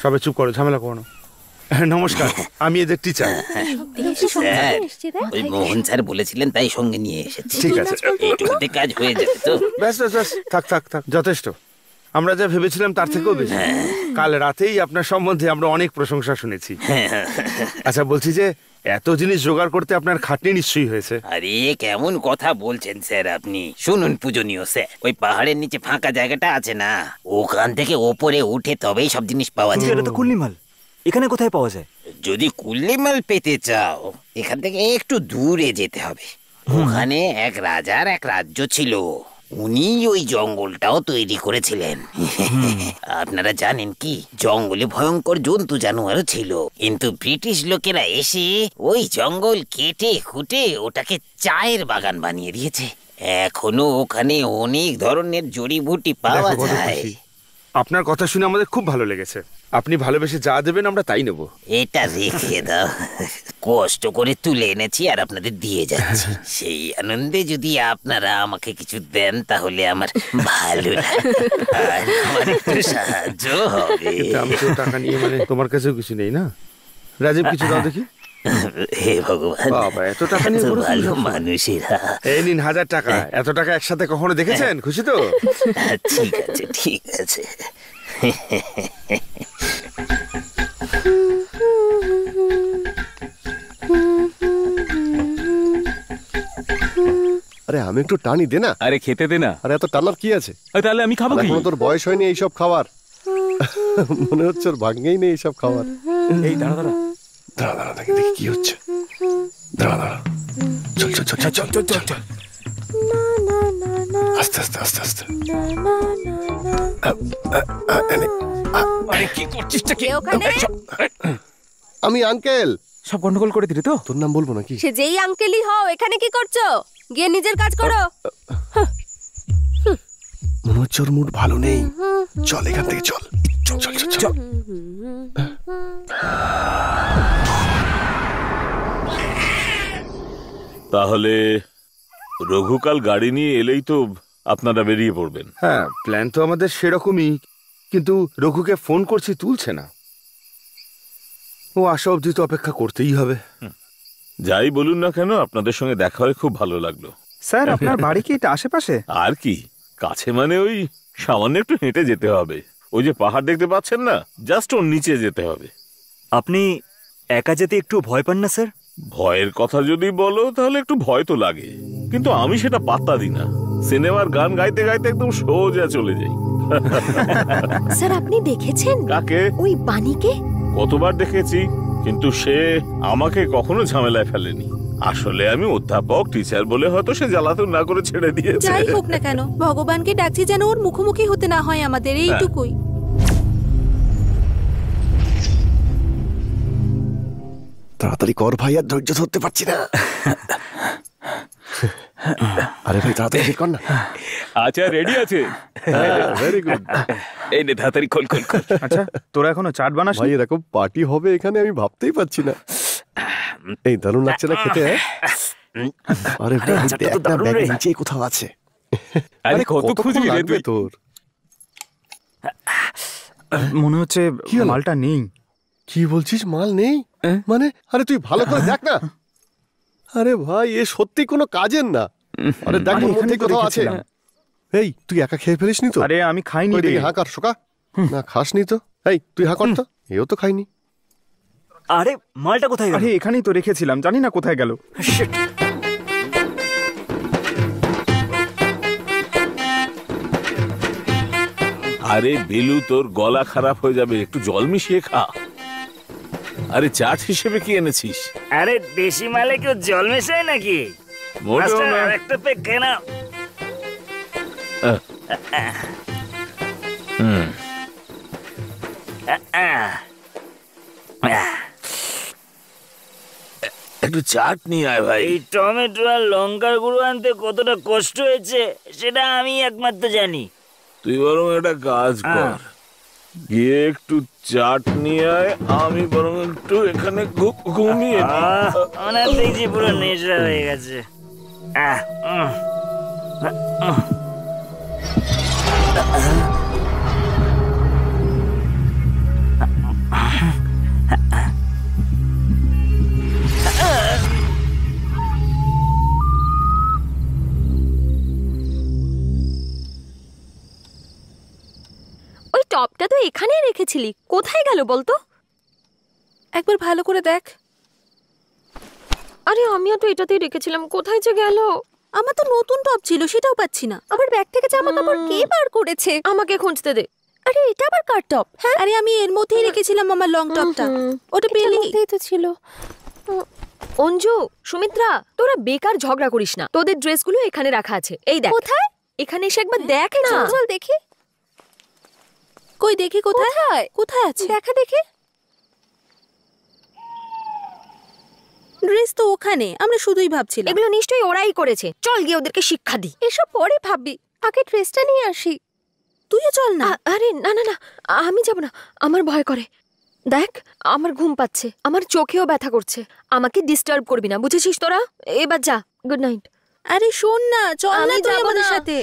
সবাই চুপ করো, ঝামেলা করো না। নমস্কার, আমি এদের টিচার। স্যার, ওই মোহন স্যার বলেছিলেন তাই সঙ্গে নিয়ে এসেছি। ঠিক আছে, এইটুকুতে কাজ হয়ে যাবে তো? ব্যাস ব্যাস ব্যাস, থাক থাক থাক, যথেষ্ট। আমরা যা ভেবেছিলাম তার থেকেও বেশি। কাল রাতেই আপনার সম্বন্ধে আমরা অনেক প্রশংসা শুনেছি। আচ্ছা, বলছি যে এত জিনিস জোগাড় করতে আপনার খাটনি নিশ্চয়ই হয়েছে। আরে কেমন কথা বলছেন স্যার আপনি? শুনুন পূজনীয় স্যার, ওই পাহাড়ের নিচে ফাঁকা জায়গাটা আছে না, ওখান থেকে ওপরে উঠে তবেই সব জিনিস পাওয়া যায়। এটা তো কুল্লিমাল, এখানে কোথায় পাওয়া যায়? যদি কুল্লিমাল পেতে চাও এখান থেকে একটু দূরে যেতে হবে। ওখানে এক রাজার এক রাজ্য ছিল, উনি ওই জঙ্গলটাও তৈরি করেছিলেন। আপনারা জানেন কি, জঙ্গলে ভয়ঙ্কর জন্তু জানোয়ারও ছিল, কিন্তু ব্রিটিশ লোকেরা এসে ওই জঙ্গল কেটে খুঁটে ওটাকে চায়ের বাগান বানিয়ে দিয়েছে। এখনো ওখানে অনেক ধরনের জড়িবুটি পাওয়া যায়। আপনার কথা শুনে আমাদের খুব ভালো লেগেছে। আপনি ভালোবেসে যা দেবেন আমরা তাই নেব। এটা রেখে দাও, কষ্ট করে তুলে এনেছি আর আপনাদের দিয়ে যাচ্ছি। সেই আনন্দে যদি আপনারা আমাকে কিছু দেন তাহলে আমার ভালো লাগবে, আমার একটু সাহায্য হবে। আমি তো টাকা নিয়ে মানে তোমার কাছেও কিছু নেই না। রাজীব, কিছু দাও দেখি। হে ভগবান, বাবা, এত টাকা নিয়ে ভালো মানুষেরা। এই নিন 1000 টাকা। এত টাকা একসাথে কখনো দেখেছেন? খুশি তো? ঠিক আছে ঠিক আছে। আরে আমি একটু টানি দে না। আরে খেতে দে না। আরে এত টানার কি আছে? তাহলে আমি খাবো কি? তোর বয়স হয়নি এইসব খাবার। মনে হচ্ছে ওর ভাগ্যেই নেই এইসব খাবার। এই দাঁড়া দাঁড়া দাঁড়া দাঁড়া, দেখি দেখি কি হচ্ছে। দাঁড়া দাঁড়া, চল চল চল চল চল চল চল, আস্তে আস্তে আস্তে আস্তে। আরে কি করছিস? আমি আঙ্কেল। সব গন্ডগোল করে দিলি তো? তোর নাম বলবো নাকি? সে যেই আঙ্কেলই হও, এখানে কি করছো? গিয়ে নিজের কাজ করো। মনে হচ্ছে ওর মুড ভালো নেই। চল এখান থেকে চল চল চল চল চল। তাহলে রঘুকাল গাড়ি নিয়ে এলেই তো আপনারা বেরিয়ে পড়বেন। হ্যাঁ, প্ল্যান তো আমাদের সেরকমই, কিন্তু রঘুকে ফোন করছি, তুলছে না। ও আসা অবধি তো অপেক্ষা করতেই হবে। যাই বলুন না কেন, আপনাদের সঙ্গে দেখা হয়ে খুব ভালো লাগলো। স্যার, আপনার বাড়ি কি এটা আশেপাশে? আর কি, কাছে মানে ওই সামান্য একটু হেঁটে যেতে হবে। ওই যে পাহাড় দেখতে পাচ্ছেন না, জাস্ট ওর নিচে যেতে হবে। আপনি একা যেতে একটু ভয় পান না স্যার? ভয়ের কথা যদি বলো তাহলে একটু ভয় তো লাগে, কিন্তু আমি সেটা পাত্তা দিই না। সিনেমার গান গাইতে গাইতে একদম সোজা চলে যাই। স্যার, আপনি দেখেছেন কাকে? ওই বাণীকে। কতবার দেখেছি, কিন্তু সে আমাকে কখনো ঝামেলায় ফেলেনি। আসলে আমি অধ্যাপক, টিচার বলে হয়তো সে জ্বালাতন না করে ছেড়ে দিয়েছে। যাই হোক না কেন, ভগবানকে ডাকছি যেন ওর মুখোমুখি হতে না হয় আমাদের, এইটুকুই। তাড়াতাড়ি কর ভাই, আর ধৈর্য ধরতে পারছি না। আরে ভাই তাড়াতাড়ি বের কর না। আচ্ছা, রেডি আছে? Very good. এই নে তাড়াতাড়ি খোল খোল খোল। আচ্ছা, তোরা এখনো চাট বানাস? ভাই এরকম পার্টি হবে এখানে আমি ভাবতেই পারছি না। এই দারুণ লাগছে না খেতে? আরে ভাই দেখ না, ব্যাগের নিচেই কোথাও আছে। আরে কত খুঁজবি রে তুই? তোর মনে হচ্ছে মালটা নেই। কি বলছিস, মাল নেই মানে? আরে তুই ভালো করে দেখ না। আরে ভাই এ সত্যি কোনো কাজের না। আরে দেখ ওর মধ্যে কোথাও আছে। এই তুই একা খেয়ে ফেলিস নি তো? আরে আমি খাইনি রে। হাঁ কর শোকা। না খাসনি তো? এই তুই হাঁ কর তো। এও তো খাইনি। আরে মালটা কোথায় গেল? আরে এখানেই তো রেখেছিলাম, জানি না কোথায় গেল। আরে বেলু, তোর গলা খারাপ হয়ে যাবে, একটু জল মিশিয়ে খা। আরে চাট হিসেবে কি এনেছিস? আরে দেশি মালে কেউ জল মেশায় নাকি? মোটেও না। একটা পেক কেনা। একটু চাট নিয়ে আয় ভাই। এই টমেটো আর লঙ্কার গুঁড়ো আনতে কতটা কষ্ট হয়েছে সেটা আমি একমাত্র জানি। তুই বরং একটা কাজ কর, গিয়ে একটু চাট নিয়ে আয়, আমি বরং একটু এখানে ঘুমিয়ে ওনার দেখছি পুরো নেশা হয়ে গেছে। ওই টপটা তো এখানেই রেখেছিলি, কোথায় গেল বলতো? একবার ভালো করে দেখ। আরে আমিও তো এটাতেই রেখেছিলাম, কোথায় যে গেল? আমার তো নতুন টপ ছিল, সেটাও পাচ্ছি না। আবার ব্যাগ থেকে জামা কাপড় কে বার করেছে? আমাকে খুঁজতে দে। আরে এটা আবার কার টপ? হ্যাঁ, আরে আমি এর মধ্যেই রেখেছিলাম আমার লং টপটা। ওটা পেলেই তো ছিল। অঞ্জু, সুমিত্রা, তোরা বেকার ঝগড়া করিস না। তোদের ড্রেসগুলো এখানে রাখা আছে। এই দেখ। কোথায়? এখানে এসে একবার দেখ না। চল দেখি। কই দেখি কোথায়? কোথায় আছে? দেখা দেখি। ড্রেস তো ওখানে, আমরা শুধুই ভাবছিলাম। এগুলো নিশ্চয়ই ওরাই করেছে। চল গিয়ে ওদেরকে শিক্ষা দি। এসব পরে ভাববি, আগে ড্রেসটা নিয়ে আসি। তুইও চল না। আরে না না না, আমি যাব না, আমার ভয় করে। দেখ, আমার ঘুম পাচ্ছে, আমার চোখেও ব্যথা করছে। আমাকে ডিস্টার্ব করবি না, বুঝেছিস তোরা? এবার যা, গুড নাইট। আরে শোন না, চল না তুই আমাদের সাথে।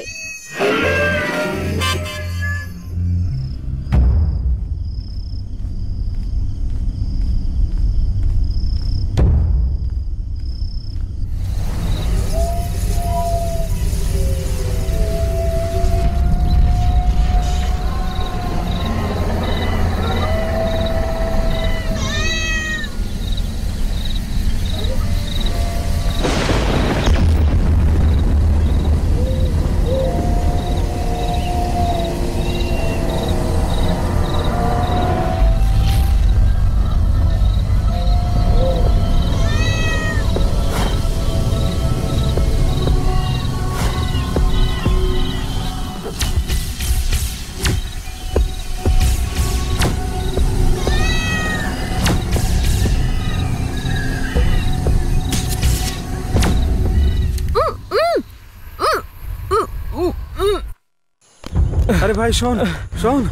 আরে ভাই শোন শোন।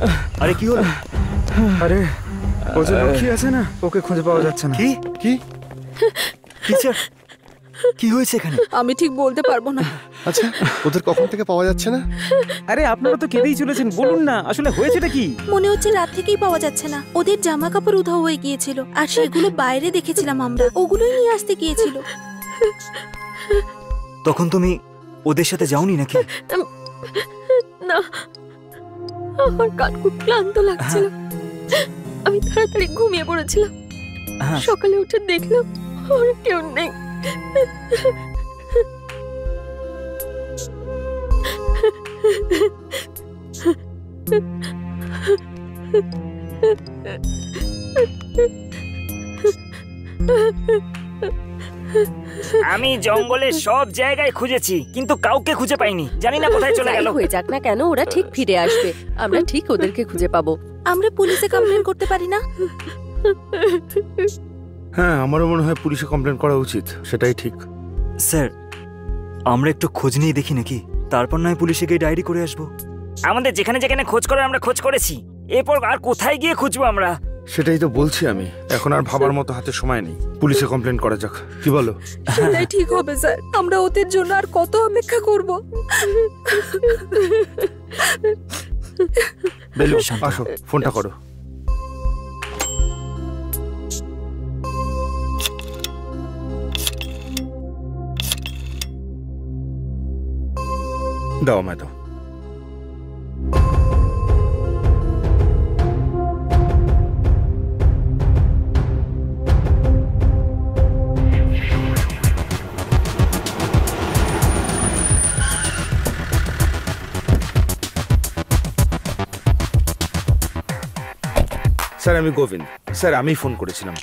আরে কি হলো? আরে ও যে লক্ষ্মী আছে না, ওকে খুঁজে পাওয়া যাচ্ছে না। কি কি টিচার, কি হয়েছে এখানে? আমি ঠিক বলতে পারবো না। আচ্ছা, ওদের কখন থেকে পাওয়া যাচ্ছে না? আরে আপনারা তো কেঁদেই চলেছেন, বলুন না আসলে হয়েছেটা কি? মনে হচ্ছে রাত থেকেই পাওয়া যাচ্ছে না। ওদের জামা কাপড় উধাও হয়ে গিয়েছিল, আর সেগুলো বাইরে দেখেছিলাম আমরা। ওগুলোই নিয়ে আসতে গিয়েছিল। তখন তুমি ওদের সাথে যাওনি নাকি? না, আমার কান খুব ক্লান্ত লাগছিল। আমি তাড়াতাড়ি ঘুমিয়ে পড়েছিলাম। সকালে উঠে দেখলাম ওরা কেউ নেই। আমি জঙ্গলের সব জায়গায় খুঁজেছি, কিন্তু কাউকে খুঁজে পাইনি। জানি না কোথায় চলে গেল। হয়ে যাক না কেন, ওরা ঠিক ফিরে আসবে। আমরা ঠিক ওদেরকে খুঁজে পাবো। আমরা পুলিশে কমপ্লেন করতে পারি না? হ্যাঁ, আমারও মনে হয় পুলিশে কমপ্লেন করা উচিত, সেটাই ঠিক। স্যার, আমরা একটু খোঁজ নিয়ে দেখি নাকি, তারপর নয় পুলিশে গিয়ে ডায়েরি করে আসবো। আমাদের যেখানে যেখানে খোঁজ করার আমরা খোঁজ করেছি, এরপর আর কোথায় গিয়ে খুঁজবো আমরা? সেটাই তো বলছি আমি, এখন আর ভাবার মতো হাতে সময় নেই। পুলিশে কমপ্লেন করা যাক, কি বলো? সেটাই ঠিক হবে স্যার। আমরা ওদের জন্য আর কত অপেক্ষা করব? বেলু, আসো, ফোনটা করো। দাও আমায় দাও। স্যার, আমি গোবিন্দ। স্যার, আমি ফোন করেছিলাম।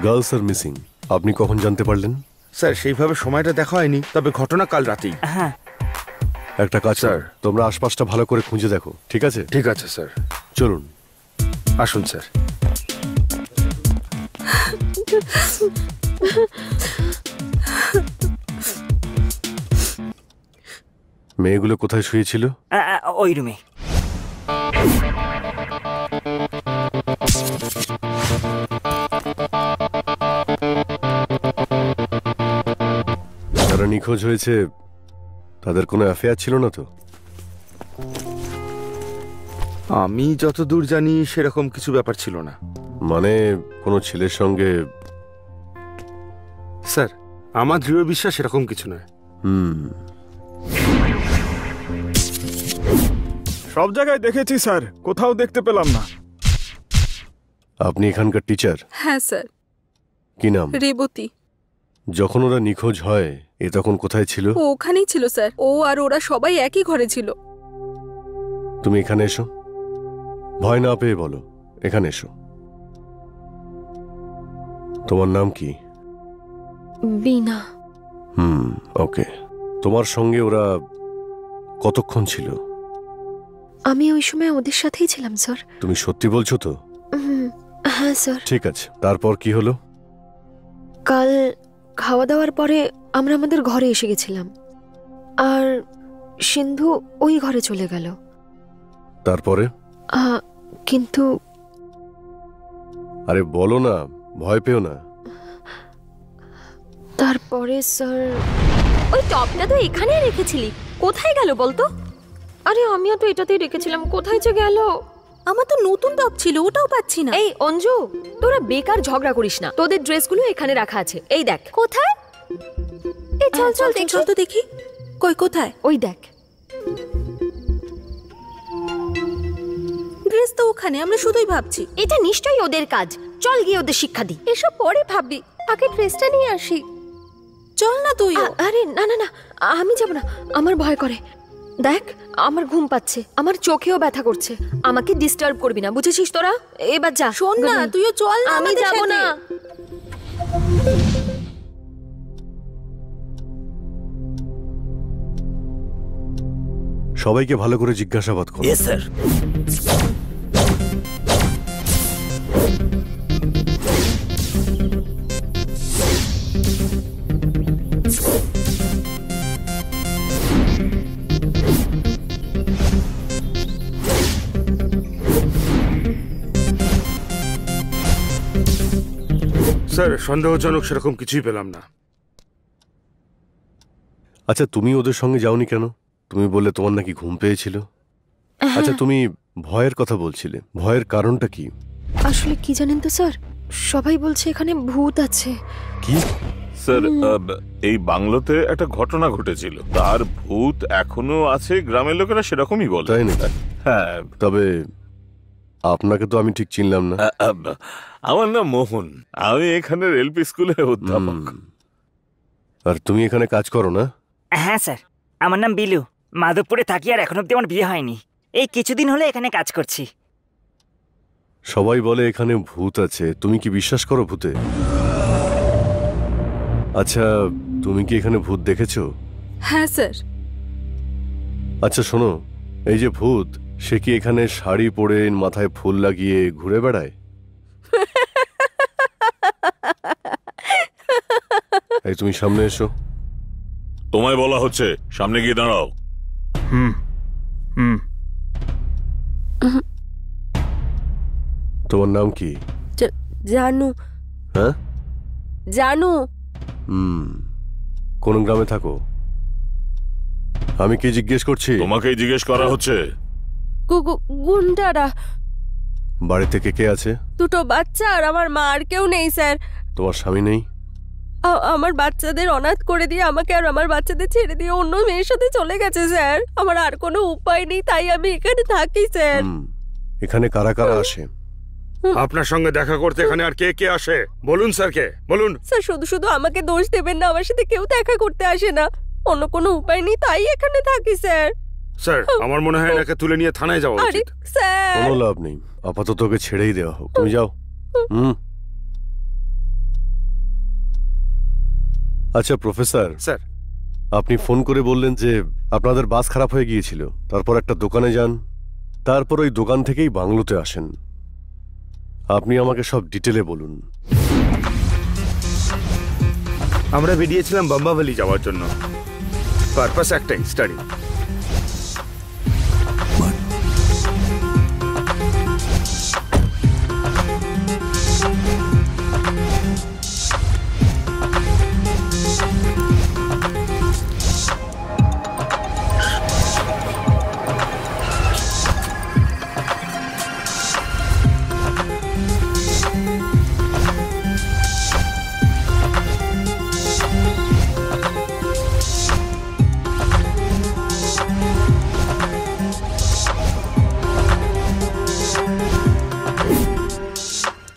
গার্লস আর মিসিং, আপনি কখন জানতে পারলেন? স্যার, সেইভাবে সময়টা দেখা হয়নি, তবে ঘটনা কাল রাতেই। হ্যাঁ, একটা কাজ স্যার, তোমরা আশপাশটা ভালো করে খুঁজে দেখো, ঠিক আছে? ঠিক আছে স্যার। চলুন, আসুন স্যার। মেয়েগুলো কোথায় শুয়েছিল? ওই রুমে। তারা নিখোঁজ হয়েছে তাদের কোনো অ্যাফেয়ার ছিল না তো? আমি যতদূর জানি সেরকম কিছু ব্যাপার ছিল না। মানে কোনো ছেলের সঙ্গে? স্যার, আমার দৃঢ় বিশ্বাস এরকম কিছু নয়। সব জায়গায় দেখেছি স্যার, কোথাও দেখতে পেলাম না। আপনি এখানকার টিচার? হ্যাঁ স্যার। কি নাম? রেবতী। যখন ওরা নিখোঁজ হয় এ তখন কোথায় ছিল? ও ওখানেই ছিল স্যার। ও আর ওরা সবাই একই ঘরে ছিল। তুমি এখানে এসো, ভয় না পেয়ে বলো, এখানে এসো। তোমার নাম কি? বিনা। ওকে। তোমার সঙ্গে ওরা কতক্ষণ ছিল? আমি ওই সময় ওদের সাথেই ছিলাম স্যার। তুমি সত্যি বলছো তো? হ্যাঁ স্যার। ঠিক আছে, তারপর কি হলো? কাল খাওয়া দাওয়ার পরে আমরা আমাদের ঘরে এসে গেছিলাম, আর সিন্ধু ওই ঘরে চলে গেল। তারপরে? কিন্তু আরে বলো না, ভয় পেও না। তারপরে স্যার, ওই টপটা তো এখানে রেখেছিলি, কোথায় গেল বলতো? আরে আমিও তো এটাতেই রেখেছিলাম, কোথায় যে গেল? আমার তো নতুন টপ ছিল, ওটাও পাচ্ছি না। এই অঞ্জু, তোরা বেকার ঝগড়া করিস না, তোদের ড্রেসগুলো এখানে রাখা আছে। এই দেখ। কোথায়? এই চল চল দেখ, চল তো দেখি। কই কোথায়? ওই দেখ। ড্রেস তো ওখানে, আমরা শুধুই ভাবছি। এটা নিশ্চয়ই ওদের কাজ, চল গিয়ে ওদের শিক্ষা দি। এসব পরে ভাববি, আগে ড্রেসটা নিয়ে আসি। চল না তুই। আরে না না না, আমি যাব না, আমার ভয় করে। দেখ, আমার ঘুম পাচ্ছে, আমার চোখেও ব্যথা করছে, আমাকে ডিস্টার্ব করবি না, বুঝেছিস তোরা? এবার যা। শোন না, তুইও চল না। আমি যাব না। সবাইকে ভালো করে জিজ্ঞাসাবাদ করো। Yes sir. স্যার, সন্দেহজনক সেরকম কিছুই পেলাম না। আচ্ছা, তুমি ওদের সঙ্গে যাওনি কেন? তুমি বললে তোমার নাকি ঘুম পেয়েছিল। আচ্ছা, তুমি ভয়ের কথা বলছিলে, ভয়ের কারণটা কি? আসলে কি জানেন তো স্যার, সবাই বলছে এখানে ভূত আছে। কি? স্যার, এই বাংলোতে একটা ঘটনা ঘটেছিল, তার ভূত এখনো আছে, গ্রামের লোকেরা সেরকমই বলে। তাই না? হ্যাঁ। তবে আপনাকে তো আমি ঠিক চিনলাম না। আমার নাম মোহন, আমি এখানে এলপি স্কুলের অধ্যাপক। আর তুমি এখানে কাজ করো না? হ্যাঁ স্যার, আমার নাম বিলু, মাধবপুরে থাকি, আর এখন অব্দি আমার বিয়ে হয়নি। এই কিছুদিন হলে এখানে কাজ করছি। সবাই বলে এখানে ভূত আছে, তুমি কি বিশ্বাস করো ভূতে? আচ্ছা, তুমি কি এখানে ভূত দেখেছো? হ্যাঁ স্যার। আচ্ছা শোনো, এই যে ভূত, সে কি এখানে শাড়ি পরে মাথায় ফুল লাগিয়ে ঘুরে বেড়ায়? এই তুমি সামনে এসো। তোমায় বলা হচ্ছে, সামনে গিয়ে দাঁড়াও। তোমার নাম কি? জানু। হ্যাঁ, জানু। কোন গ্রামে থাকো? আমি কি জিজ্ঞেস করছি? তোমাকেই জিজ্ঞেস করা হচ্ছে। গুন্ডারা। বাড়িতে কে কে আছে? দুটো বাচ্চা আর আমার মা, আর কেউ নেই স্যার। তোমার স্বামী নেই? আমার বাচ্চাদের অনাথ করে দিয়ে আমাকে আর আমার বাচ্চাদের ছেড়ে দিয়ে অন্য মেয়ের সাথে চলে গেছে স্যার। আমার আর কোনো উপায় নেই, তাই আমি এখানে থাকি স্যার। এখানে কারা কারা আসে? আপনার সঙ্গে দেখা করতে এখানে আর কে কে আসে বলুন স্যারকে, বলুন। স্যার, শুধু শুধু আমাকে দোষ দেবেন না, আমার সাথে কেউ দেখা করতে আসে না, অন্য কোনো উপায় নেই, তাই এখানে থাকি স্যার। স্যার, আমার মনে হয় এনাকে তুলে নিয়ে থানায় যাওয়া উচিত। স্যার, কোনো লাভ নেই, আপাতত ওকে ছেড়েই দেওয়া হোক। তুমি যাও। আচ্ছা প্রফেসর। স্যার, আপনি ফোন করে বললেন যে আপনাদের বাস খারাপ হয়ে গিয়েছিল, তারপর একটা দোকানে যান, তারপর ওই দোকান থেকেই বাংলোতে আসেন। আপনি আমাকে সব ডিটেলে বলুন। আমরা বেরিয়েছিলাম বাম্বাভ্যালি যাওয়ার জন্য, পারপাস একটাই, স্টাডি।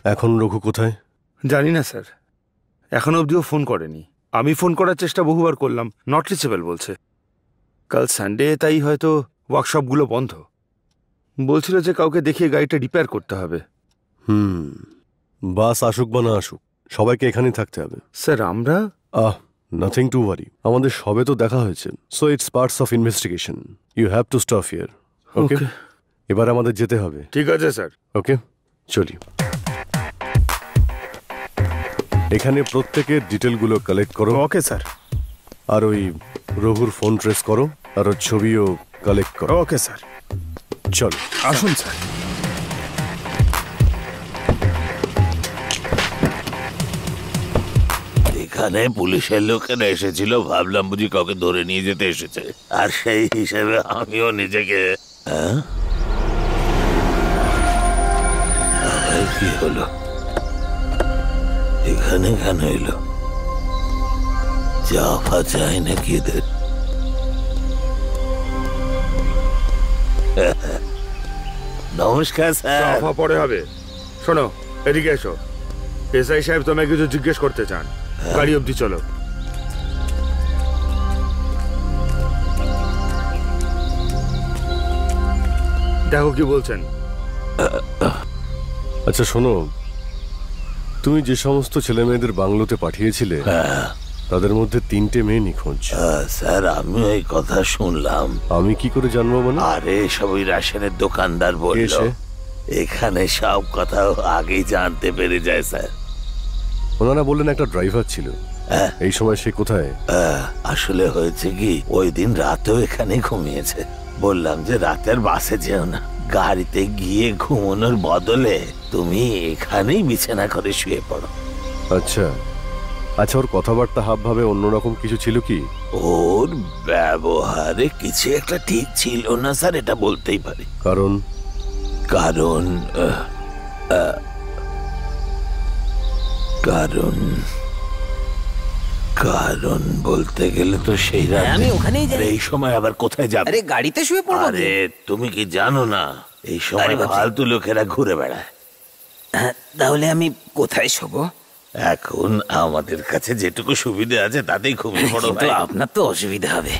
এখন রঘু কোথায়? জানি না স্যার, এখনো অবধিও ফোন করেনি। আমি ফোন করার চেষ্টা বহুবার করলাম, নট রিচেবল বলছে। কাল সানডে, তাই হয়তো ওয়ার্কশপগুলো বন্ধ। বলছিল যে কাউকে দেখিয়ে গাড়িটা রিপেয়ার করতে হবে। বাস আসুক বা না আসুক, সবাইকে এখানেই থাকতে হবে। স্যার আমরা নাথিং টু ওয়ারি, আমাদের সবে তো দেখা হয়েছে। So it's parts of investigation, you have to stop here. Okay, এবার আমাদের যেতে হবে। ঠিক আছে স্যার। ওকে, চলি। এখানে প্রত্যেকের ডিটেলগুলো কালেক্ট করো। Okay sir. আর ওই রঘুর ফোন ট্রেস করো, আর ওর ছবিও কালেক্ট করো। Okay sir. চলো আসুন স্যার। এখানে পুলিশের লোকেরা এসেছিল, ভাবলাম বুঝি কাউকে ধরে নিয়ে যেতে এসেছে, আর সেই হিসেবে আমিও নিজেকে কি হলো, এখানে কেন এলো? চাপা চাই নাকি এদের? নমস্কার স্যার। চাপা পরে হবে। শোনো, এদিকে এসো। এসআই সাহেব তোমায় কিছু জিজ্ঞেস করতে চান। গাড়ি অবধি চলো। দেখো কি বলছেন। আচ্ছা শোনো, তুমি যে সমস্ত ছেলে মেয়েদের বাংলোতে পাঠিয়েছিলে তাদের মধ্যে 3টে মেয়ে নিখোঁজ। স্যার আমি এই কথা শুনলাম। আমি কি করে জানবো মানে? আরে সবই রাশনের দোকানদার বলল। এখানে সব কথা আগেই জানতে পেরে যায় স্যার। ওনারা বললেন একটা ড্রাইভার ছিল। এই সময় সে কোথায়? আসলে হয়েছে কি, ওই দিন রাতেও এখানে ঘুমিয়েছে। বললাম যে রাতের বাসে যেও না, গাড়িতে গিয়ে ঘুমানোর বদলে তুমি এখানেই বিছানা করে শুয়ে পড়ো। আচ্ছা আচ্ছা, ওর কথাবার্তা হাব ভাবে অন্যরকম কিছু ছিল কি? ওর ব্যবহারে কিছু একটা ঠিক ছিল না স্যার, এটা বলতেই পারি। কারণ কারণ কারণ কারণ বলতে গেলে তো সেই রাতে আমি ওখানেই যাই। এই সময় আবার কোথায় যাবে? আরে গাড়িতে শুয়ে পড়বো। আরে তুমি কি জানো না এই সময় ফালতু লোকেরা ঘুরে বেড়ায়? তাহলে আমি কোথায় শোবো? এখন আমাদের কাছে যেটুকু সুবিধা আছে তাতেই ঘুমিয়ে পড়ো। কিন্তু আপনার তো অসুবিধা হবে।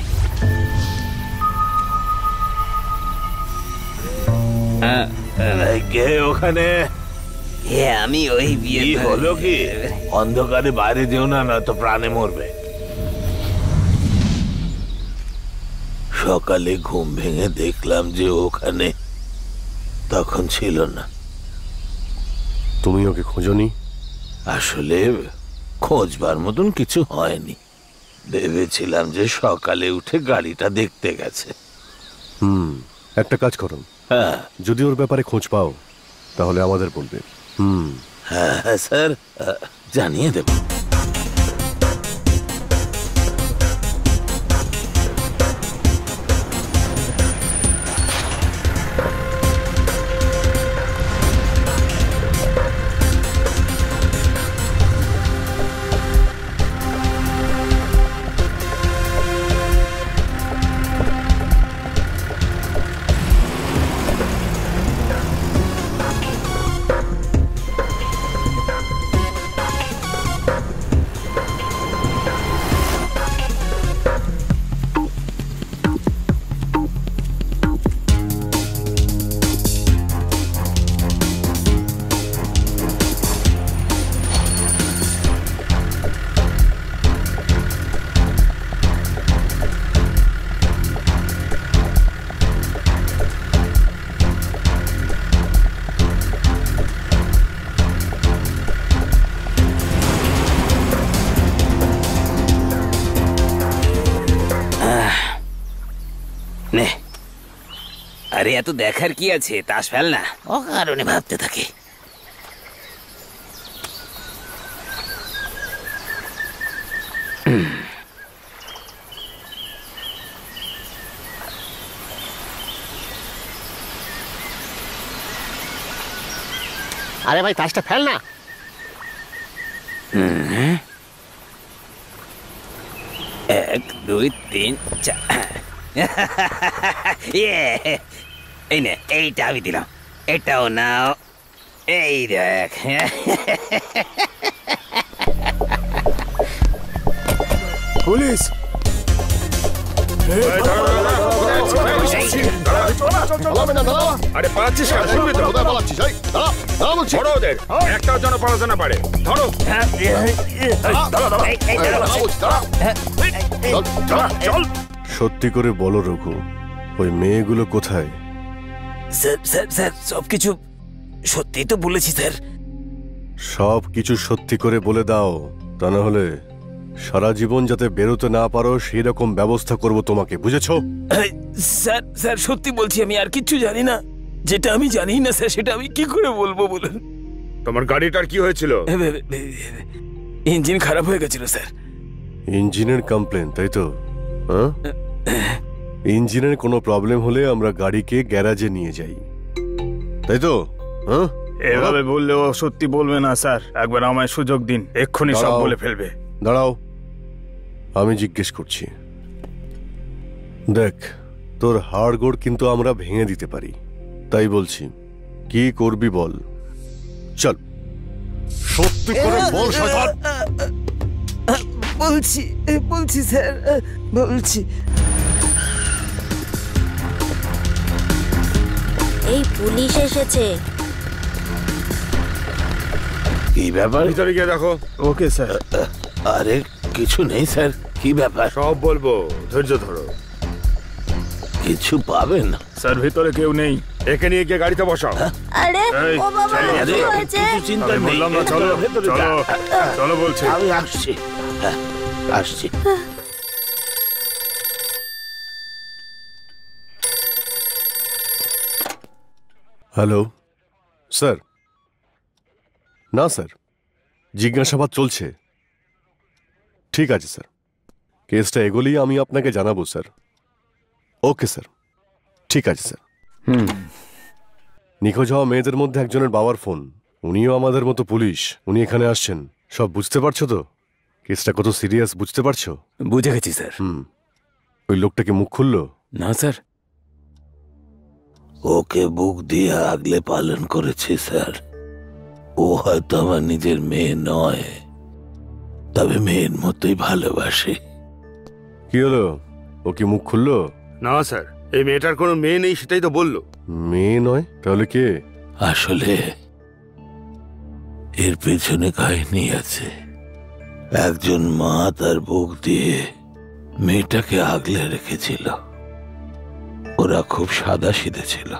কে ওখানে? আমি ওই বিয়ে হলো কি? অন্ধকারে বাইরে যেও না, নয়তো প্রাণে মরবে। সকালে ঘুম ভেঙে দেখলাম যে ওখানে তখন ছিল না। তুমি ওকে খোঁজনি? আসলে খোঁজবার মতন কিছু হয়নি। ভেবেছিলাম যে সকালে উঠে গাড়িটা দেখতে গেছে। একটা কাজ করুন, যদি ওর ব্যাপারে খোঁজ পাও তাহলে আমাদের বলবে। হ্যাঁ স্যার, জানিয়ে দেব। আরে এত দেখার কি আছে, তাস ফেল না। ও কারণে ভাবতে থাকে। আরে ভাই তাসটা ফেল না। 1 2 3 4। এই নে, এইটা আমি দিলাম। এটাও নাও, এই দেখ। পুলিশ! আরে পালাচ্ছিস কেন? শুনবি তো? ধরো ওদের, একটাও যেন পালাতে না পারে। ধরো। চল। সত্যি করে বলো রঘু, ওই মেয়েগুলো কোথায়? স্যার স্যার স্যার সবকিছু সত্যি তো বলেছি স্যার। সব কিছু সত্যি করে বলে দাও, তা না হলে সারা জীবন যাতে বেরোতে না পারো সেই রকম ব্যবস্থা করব তোমাকে, বুঝেছো? স্যার স্যার সত্যি বলছি, আমি আর কিচ্ছু জানি না। যেটা আমি জানি না স্যার সেটা আমি কি করে বলবো বলুন। তোমার গাড়িটার কি হয়েছিল? ইঞ্জিন খারাপ হয়ে গেছিল স্যার। ইঞ্জিনের কমপ্লেন, তাই তো? হ্যাঁ, ইঞ্জিনের কোনো প্রবলেম হলে আমরা গাড়িকে গ্যারাজে নিয়ে যাই, তাই তো? হ্যাঁ, এভাবে বললেও সত্যি বলবে না স্যার। একবার আমায় সুযোগ দিন, এক্ষুনি সব বলে ফেলবে। দাঁড়াও, আমি জিজ্ঞেস করছি। দেখ, তোর হাড়গোড় কিন্তু আমরা ভেঙে দিতে পারি, তাই বলছি কি করবি বল। চল, সত্যি করে বল শয়তান। বলছি স্যার, বলছি। এই পুলিশ এসেছে। কি ব্যাপার? ভিতরে গিয়ে দেখো। Okay sir. আরে কিছু নেই স্যার। কি ব্যাপার? সব বলবো, ধৈর্য ধরো। কিছু পাবেন স্যার? ভিতরে কেউ নেই। একে নিয়ে গিয়ে গাড়িতে বসাও। আরে ও বাবা, কি হয়েছে? চিন্তা নেই, বললাম না, চলো চলো চলো বলছি। আমি আসছি। হ্যাঁ, আসছি। Hello sir. না স্যার, জিজ্ঞাসাবাদ চলছে। ঠিক আছে স্যার, কেসটা এগোলেই আমি আপনাকে জানাবো স্যার। ওকে স্যার, ঠিক আছে স্যার। নিখোঁজ হওয়া মেয়েদের মধ্যে একজনের বাবার ফোন। উনিও আমাদের মতো পুলিশ, উনি এখানে আসছেন। সব বুঝতে পারছো তো? কেসটা কত সিরিয়াস বুঝতে পারছো? বুঝে গেছি স্যার। ওই লোকটা কি মুখ খুললো? না স্যার। ওকে বুক দিয়ে আগলে পালন করেছি স্যার। ও হয়তো আমার নিজের মেয়ে নয়, তবে মেয়ের মতোই ভালোবাসে। কি হলো, ও কি মুখ খুললো? না স্যার, এই মেয়েটার কোনো মেয়ে নেই, সেটাই তো বললো। মেয়ে নয় তাহলে কে? আসলে এর পেছনে কাহিনী আছে। একজন মা তার বুক দিয়ে মেয়েটাকে আগলে রেখেছিল। ওরা খুব সাদাসিধে ছিল।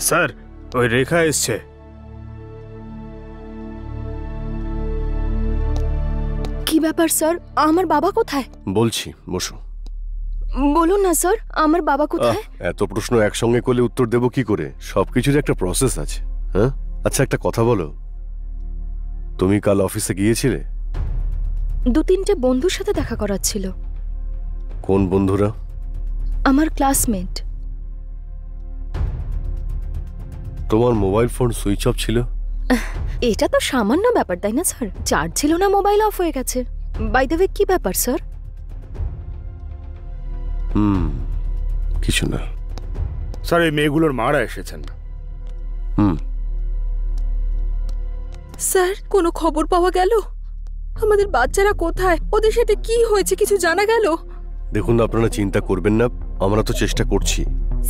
স্যার ওই রেখা এসছে। কি ব্যাপার স্যার, আমার বাবা কোথায়? বলছি, বসো। বলুন না স্যার, আমার বাবা কোথায়? এত প্রশ্ন একসঙ্গে করলে উত্তর দেব কি করে? সবকিছুর একটা প্রসেস আছে। হ্যাঁ, আচ্ছা একটা কথা বলো, তুমি কাল অফিসে গিয়েছিলে? 2-3টে বন্ধুর সাথে দেখা করার ছিল। কোন বন্ধুরা? আমার ক্লাসমেট। তোমার মোবাইল ফোন সুইচ অফ ছিল? এটা তো সামান্য ব্যাপার তাই না স্যার? চার্জ ছিল না, মোবাইল অফ হয়ে গেছে। বাই দ্য ওয়ে, কি ব্যাপার স্যার? কিছু না স্যার, এই মেয়েগুলোর মারা এসেছেন। স্যার, কোনো খবর পাওয়া গেল? আমাদের বাচ্চারা কোথায়? ওদের সাথে কি হয়েছে কিছু জানা গেল? দেখুন, আপনারা চিন্তা করবেন না, আমরা তো চেষ্টা করছি।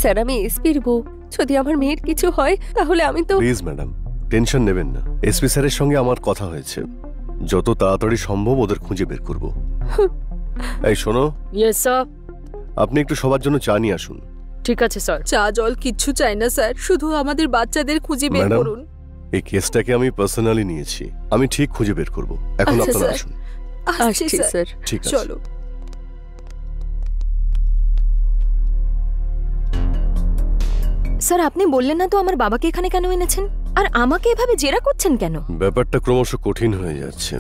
স্যার, আমি এসপির বউ, যদি আমার মেয়ের কিছু হয় তাহলে আমি তো। প্লিজ ম্যাডাম, টেনশন নেবেন না। এসপি স্যারের সঙ্গে আমার কথা হয়েছে, যত তাড়াতাড়ি সম্ভব ওদের খুঁজে বের করব। এই শোনো। Yes sir. আপনি একটু সবার জন্য চা নিয়ে আসুন। ঠিক আছে স্যার। চা জল কিচ্ছু চাই না স্যার, শুধু আমাদের বাচ্চাদের খুঁজে বের ম্যাডাম, করুন। এই কেসটাকে আমি পার্সোনালি নিয়েছি, আমি ঠিক খুঁজে বের করব। এখন আচ্ছা, আপনারা স্যার। আসুন। আসছি স্যার। ঠিক আছে, চলো। স্যার, আপনি বললেন না তো আমার বাবাকে এখানে কেন এনেছেন? আর আমাকে এভাবে জেরা করছেন কেন? ব্যাপারটা ক্রমশ কঠিন হয়ে যাচ্ছে।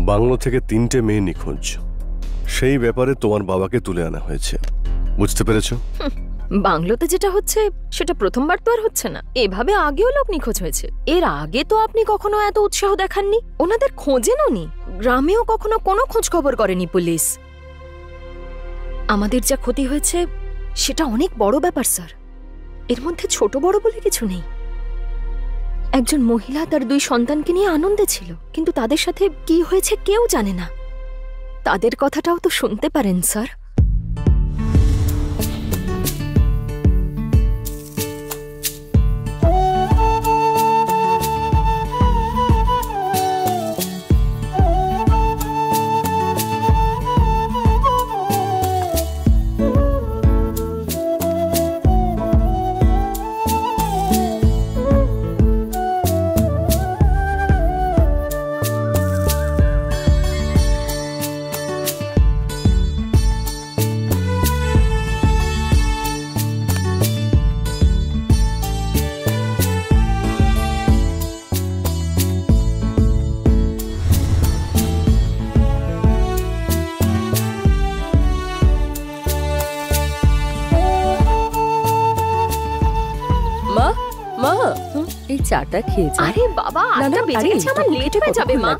বাংলো থেকে 3টে মেয়ে নিখোঁজ, সেই ব্যাপারে তোমার বাবাকে তুলে আনা হয়েছে। বুঝতে পেরেছো? বাংলোতে যেটা হচ্ছে সেটা প্রথমবার তো আর হচ্ছে না। এভাবে আগেও লোক নিখোঁজ হয়েছে। এর আগে তো আপনি কখনো এত উৎসাহ দেখাননি। ওনাদের খোঁজেনও নি, গ্রামেও কখনো কোনো খোঁজ খবর করেনি পুলিশ। আমাদের যা ক্ষতি হয়েছে সেটা অনেক বড় ব্যাপার স্যার। এর মধ্যে ছোট বড় বলে কিছু নেই। একজন মহিলা তার 2 সন্তানকে নিয়ে আনন্দে ছিল, কিন্তু তাদের সাথে কি হয়েছে কেউ জানে না। তাদের কথাটাও তো শুনতে পারেন স্যার। এই চাটা খেয়েছি। আরে বাবা, 8টা বেজে গেছে, আমার লেট হয়ে যাবে মা।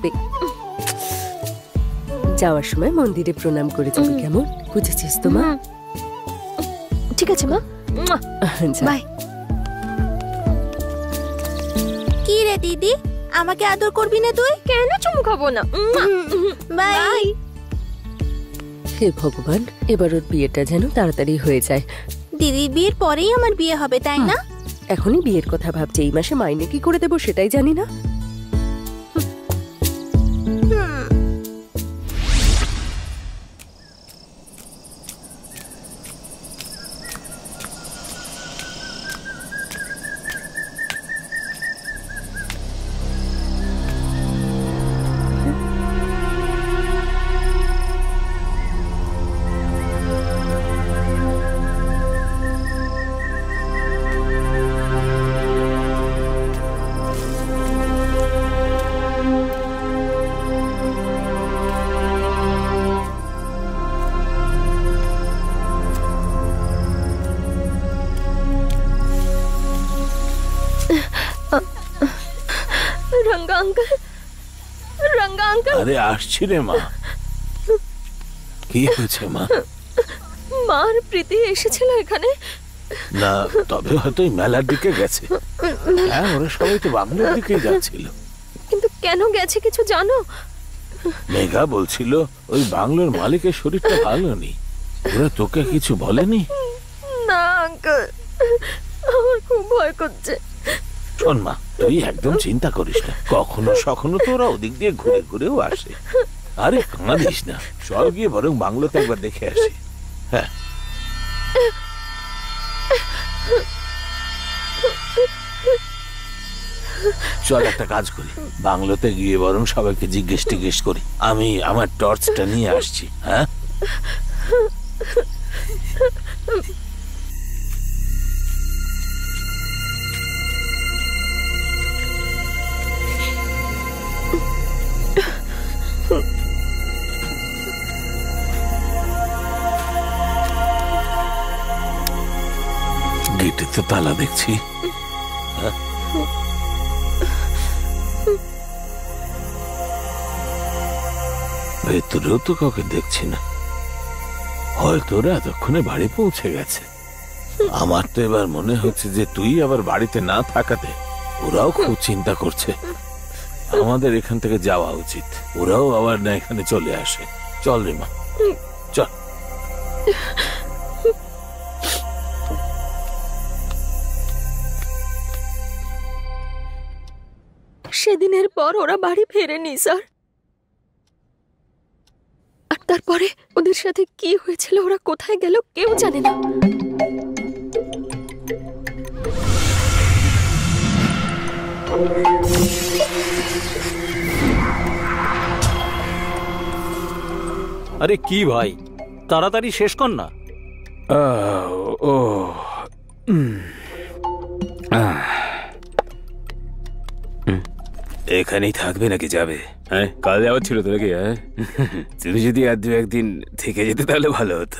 যাওয়ার সময় মন্দিরে প্রণাম করে যাবে, কেমন? বুঝেছিস তো মা? ঠিক আছে মা, বাই। কি রে দিদি, আমাকে আদর করবি না তুই? কেন চুমু খাবো না? বাই। হে ভগবান, এবার ওর বিয়েটা যেন তাড়াতাড়ি হয়ে যায়। দিদির বিয়ের পরেই আমার বিয়ে হবে, তাই না? এখনই বিয়ের কথা ভাবছে, এই মাসে মাইনে কি করে দেবো সেটাই জানি না। Ranga uncle, Ranga uncle. আরে আসছি রে মা। কি হয়েছে মা? মার প্রীতি এসেছিল এখানে? না, তবে হয়তো মেলার দিকে গেছে। হ্যাঁ, ওরা সবাই তো বাংলার দিকে যাচ্ছিল। কিন্তু কেন গেছে কিছু জানো? মেঘা বলছিল ওই বাংলোর মালিকের শরীরটা ভালো নেই। ওরা তোকে কিছু বলেনি? না আঙ্কেল, আমার খুব ভয় করছে। শোন মা, তুই একদম চিন্তা করিস না। কখনো সখনো তো ওরা ওদিক দিয়ে ঘুরে ঘুরেও আসে। আরে কাঁদিস না, চল গিয়ে বরং বাংলোতে একবার দেখে আসি। হ্যাঁ। চল একটা কাজ করি, বাংলোতে গিয়ে বরং সবাইকে জিজ্ঞেস করি। আমি আমার টর্চটা নিয়ে আসছি। হ্যাঁ, গেটে তো তালা দেখছি। ভেতরেও তো কাউকে দেখছি না, হয়তো ওরা এতক্ষণে বাড়ি পৌঁছে গেছে। আমার তো এবার মনে হচ্ছে যে তুই আবার বাড়িতে না থাকাতে ওরাও খুব চিন্তা করছে। আমাদের এখান থেকে যাওয়া উচিত, ওরাও আবার না এখানে চলে আসে। চল রে মা, চল। সেদিনের পর ওরা বাড়ি ফেরেনি স্যার। আর তারপরে ওদের সাথে কি হয়েছিল, ওরা কোথায় গেল কেউ জানে না। আরে কি ভাই, তাড়াতাড়ি শেষ কর না। এখানেই থাকবে নাকি যাবে? হ্যাঁ, কাল যাওয়ার ছিল তো নাকি? হ্যাঁ, তুমি যদি আর দু একদিন থেকে যেতে তাহলে ভালো হতো।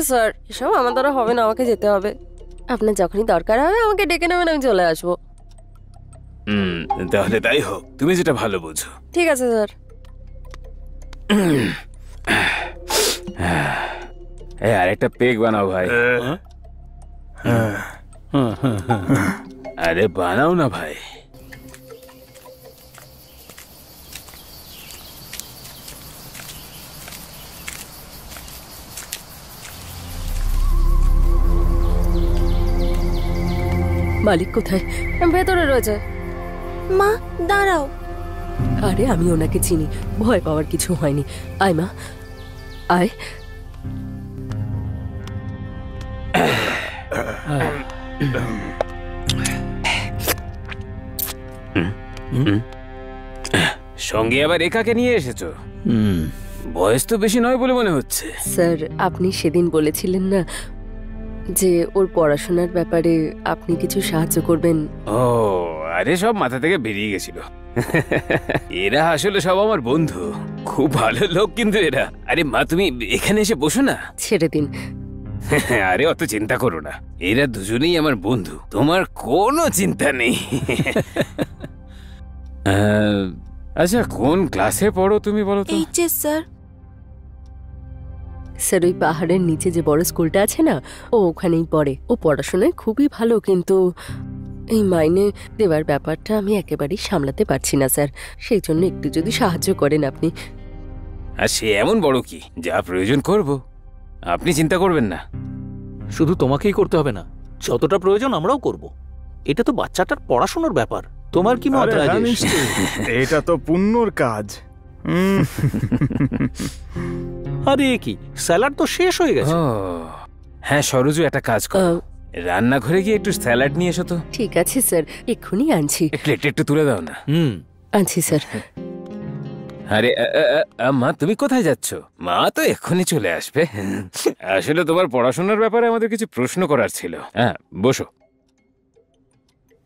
স্যার, এসব আমার দ্বারা হবে না, আমাকে যেতে হবে। আপনার যখনই দরকার হবে আমাকে ডেকে নেবেন, আমি চলে আসবো। তাহলে তাই হোক, তুমি যেটা ভালো বুঝো। ঠিক আছে স্যার। আর একটা পেগ বানাও ভাই। আরে বানাও না ভাই। মালিক কোথায়? ভেতরে রয়েছে। মা দাঁড়াও। আরে আমি ওনাকে চিনি, ভয় পাওয়ার কিছু হয়নি। আয় মা, আয়। সঙ্গে আবার একাকে নিয়ে এসেছো? বয়স তো বেশি নয় বলে মনে হচ্ছে। স্যার, আপনি সেদিন বলেছিলেন না যে ওর পড়াশোনার ব্যাপারে আপনি কিছু সাহায্য করবেন। ও আরে, সব মাথা থেকে বেরিয়ে গেছিল। এরা আসলে সব আমার বন্ধু, খুব ভালো লোক কিন্তু এরা। আরে মা, তুমি এখানে এসে বসো না। ছেড়ে দিন। আরে অত চিন্তা করো না, এরা দুজনেই আমার বন্ধু, তোমার কোনো চিন্তা নেই। আচ্ছা, কোন ক্লাসে পড়ো তুমি বলো তো? HS sir. স্যার, ওই পাহাড়ের নিচে যে বড় স্কুলটা আছে না, ও ওখানেই পড়ে। ও পড়াশোনায় খুবই ভালো, কিন্তু এই মাইনে দেওয়ার ব্যাপারটা আমি একেবারেই সামলাতে পারছি না স্যার। সেই জন্য একটু যদি সাহায্য করেন আপনি। আর সে এমন বড় কি, যা প্রয়োজন করব, আপনি চিন্তা করবেন না। শুধু তোমাকেই করতে হবে না, যতটা প্রয়োজন আমরাও করব। এটা তো বাচ্চাটার পড়াশোনার ব্যাপার। তোমার কি মত? এটা তো পুণ্যর কাজ। আরে কি, স্যালাড তো শেষ হয়ে গেছে। হ্যাঁ সরোজু, একটা কাজ করো, রান্নাঘরে গিয়ে একটু স্যালাড নিয়ে এসো তো। ঠিক আছে স্যার, এক্ষুনি আনছি। প্লেটে একটু তুলে দাও না। আনছি স্যার। আরে মা, তুমি কোথায় যাচ্ছ? মা তো এক্ষুনি চলে আসবে। আসলে তোমার পড়াশোনার ব্যাপারে আমাদের কিছু প্রশ্ন করার ছিল। হ্যাঁ, বসো।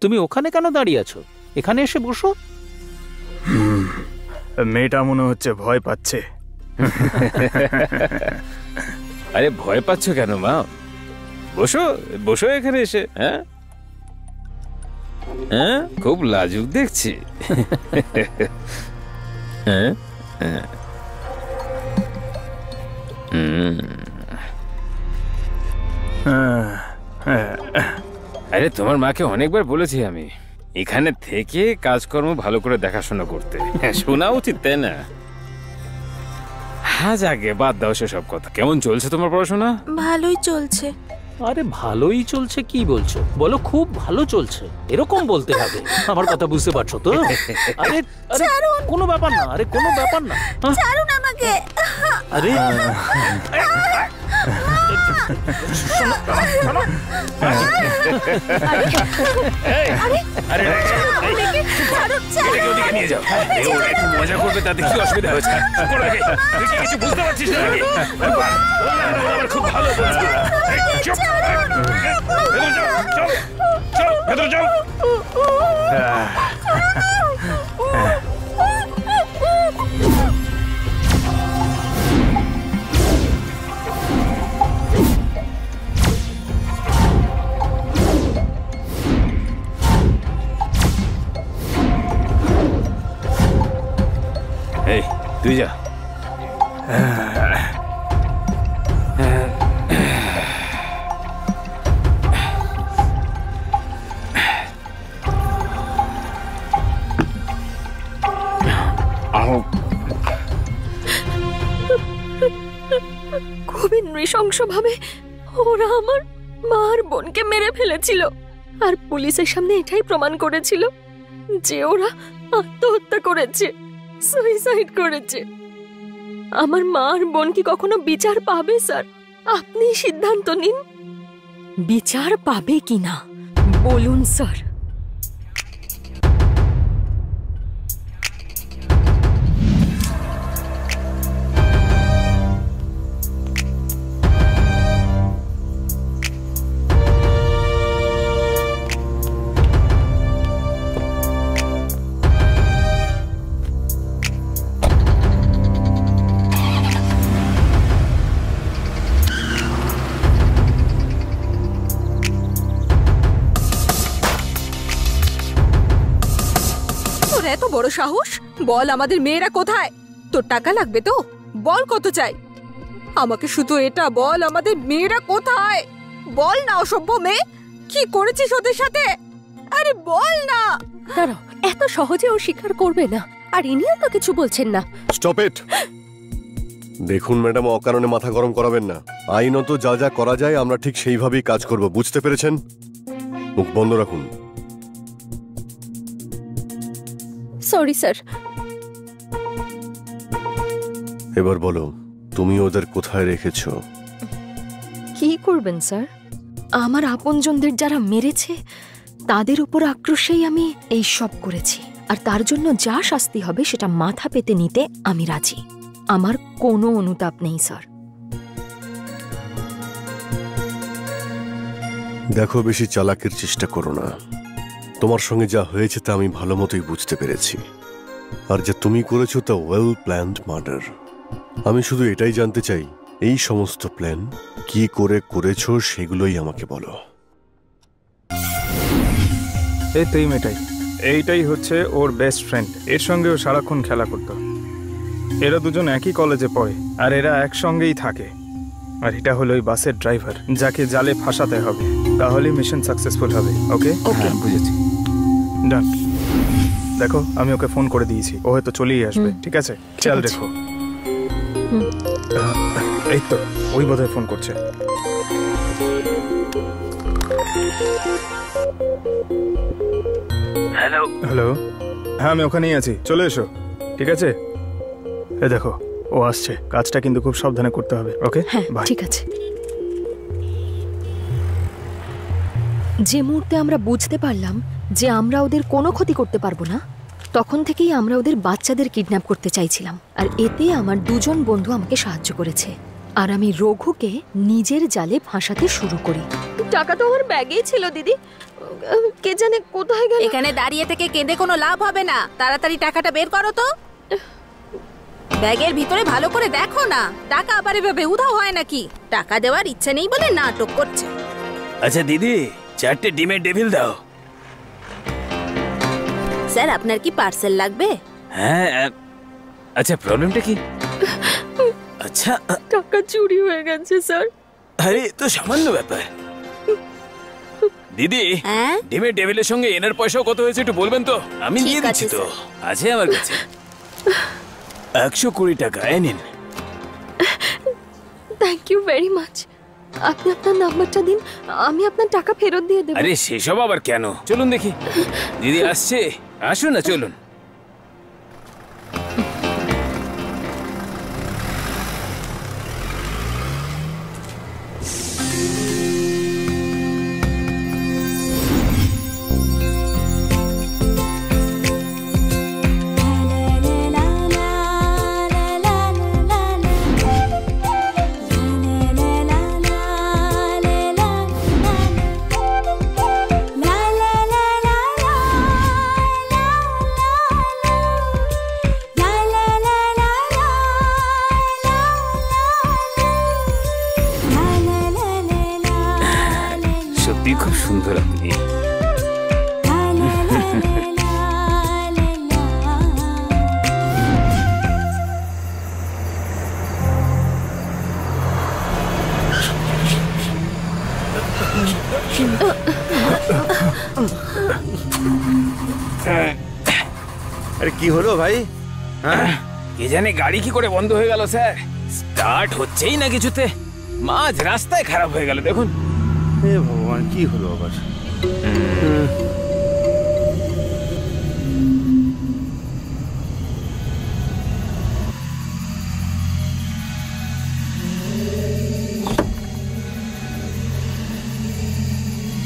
তুমি ওখানে কেন দাঁড়িয়ে আছো? এখানে এসে বসো। মেয়েটা মনে হচ্ছে ভয় পাচ্ছে। আরে ভয় পাচ্ছ কেন মা? বসো বসো এখানে এসে। হ্যাঁ হ্যাঁ, খুব লাজুক দেখছি। হ্যাঁ, আরে তোমার মাকে অনেকবার বলেছি আমি এখানে থেকে কাজকর্ম ভালো করে দেখাশোনা করতে। শোনা উচিত, তাই না? হ্যাঁ, যাকে বাদ দাও সেসব কথা। কেমন চলছে তোমার পড়াশোনা? ভালোই চলছে। আরে ভালোই চলছে কি বলছো? বলো খুব ভালো চলছে, এরকম বলতে হবে। আমার কথা বুঝতে পারছো তো? আরে আরে কোনো ব্যাপার না, আরে কোনো ব্যাপার না। ছাড়ুন আমাকে। আরে নিয়ে যাও, একটু মজা করবে, তাতে কি অসুবিধা হয়েছে? কিছু বুঝতে পারছিস না? খুব ভালো ভেতরে যাও। এই তুই যা। খুবই নৃশংসভাবে ওরা আমার মা আর বোনকে মেরে ফেলেছিল, আর পুলিশের সামনে এটাই প্রমাণ করেছিল যে ওরা আত্মহত্যা করেছে, সুইসাইড করেছে। আমার মা আর বোন কি কখনো বিচার পাবে স্যার? আপনি সিদ্ধান্ত নিন, বিচার পাবে কিনা বলুন স্যার। এত বড় সাহস! বল আমাদের মেয়েরা কোথায়? তোর টাকা লাগবে তো বল, কত চাই? আমাকে শুধু এটা বল, আমাদের মেয়েরা কোথায়? বল না অসভ্য মেয়ে, কি করেছিস ওদের সাথে? আরে বল না। দাঁড়াও, এত সহজে ও স্বীকার করবে না, আর ইনিও তো কিছু বলছেন না। Stop it. দেখুন ম্যাডাম, অকারণে মাথা গরম করাবেন না। আইনত যা যা করা যায় আমরা ঠিক সেইভাবেই কাজ করব, বুঝতে পেরেছেন? মুখ বন্ধ রাখুন। Sorry sir. এবার বলো, তুমি ওদের কোথায় রেখেছো? কি করবেন স্যার? আমার আপনজনদের যারা মেরেছে তাদের উপর আক্রোশেই আমি এই সব করেছি, আর তার জন্য যা শাস্তি হবে সেটা মাথা পেতে নিতে আমি রাজি। আমার কোনো অনুতাপ নেই স্যার। দেখো, বেশি চালাকের চেষ্টা করো না। তোমার সঙ্গে যা হয়েছে তা আমি ভালো মতোই বুঝতে পেরেছি, আর যা তুমি করেছো তা ওয়েল প্ল্যান্ড মার্ডার। আমি শুধু এটাই জানতে চাই, এই সমস্ত প্ল্যান কি করে করেছো সেগুলোই আমাকে বলো। এই তুই মেটাই, এইটাই হচ্ছে ওর বেস্ট ফ্রেন্ড। এর সঙ্গে ও সারাক্ষণ খেলা করত। এরা দুজন একই কলেজে পড়ে, আর এরা একসঙ্গেই থাকে। আর এটা হলো ওই বাসের ড্রাইভার, যাকে জালে ফাঁসাতে হবে, তাহলে মিশন সাকসেসফুল হবে। ওকে ওকে, বুঝেছি। ডান। দেখো, আমি ওকে ফোন করে দিয়েছি, ও হয়তো চলেই আসবে। ঠিক আছে, খেয়াল রেখো। এই তো ওই বোধহয় ফোন করছে। হ্যালো হ্যালো, হ্যাঁ আমি ওখানেই আছি, চলে এসো। ঠিক আছে, এ দেখো ও আসছে। কাজটা কিন্তু খুব সাবধানে করতে হবে। ওকে, বাই। ঠিক আছে। যে মুহূর্তে আমরা বুঝতে পারলাম যে আমরা ওদের কোনো ক্ষতি করতে পারবো না, তখন থেকেই আমরা ওদের বাচ্চাদের কিডন্যাপ করতে চাইছিলাম। আর এতে আমার দুজন বন্ধু আমাকে সাহায্য করেছে, আর আমি রঘুকে নিজের জালে ফাঁসাতে শুরু করি। টাকা তো আমার ব্যাগেই ছিল দিদি, কে জানে কোথায় গেল। এখানে দাঁড়িয়ে থেকে কেঁদে কোনো লাভ হবে না, তাড়াতাড়ি টাকাটা বের করো তো। ব্যাগের ভিতরে ভালো করে দেখো না, টাকা আবার এভাবে উধাও হয় নাকি? টাকা দেওয়ার ইচ্ছে নেই বলে নাটক করছে। আচ্ছা দিদি, 4টে ডিমের ডেভিল দাও। স্যার, আপনার কি পার্সেল লাগবে? হ্যাঁ। আচ্ছা, প্রবলেমটা কি? আচ্ছা, টাকা চুরি হয়ে গেছে স্যার। আরে তো সামান্য ব্যাপার। দিদি, ডিমের ডেভিলের সঙ্গে এনার পয়সাও কত হয়েছে একটু বলবেন তো? আমি দিয়ে দিচ্ছি তো, আছে আমার কাছে 120 টাকা। এই নিন। Thank you very much. আপনি আপনার নাম্বারটা দিন, আমি আপনার টাকা ফেরত দিয়ে দেব। আরে সেসব আবার কেন, চলুন দেখি। দিদি আসছে, আসুন না, চলুন। আরে কি হলো ভাই? কে জানে গাড়ি কি করে বন্ধ হয়ে গেল স্যার, স্টার্ট হচ্ছেই না কিছুতে, মাঝ রাস্তায় খারাপ হয়ে গেল দেখুন। হে ভগবান, কি হলো আবার?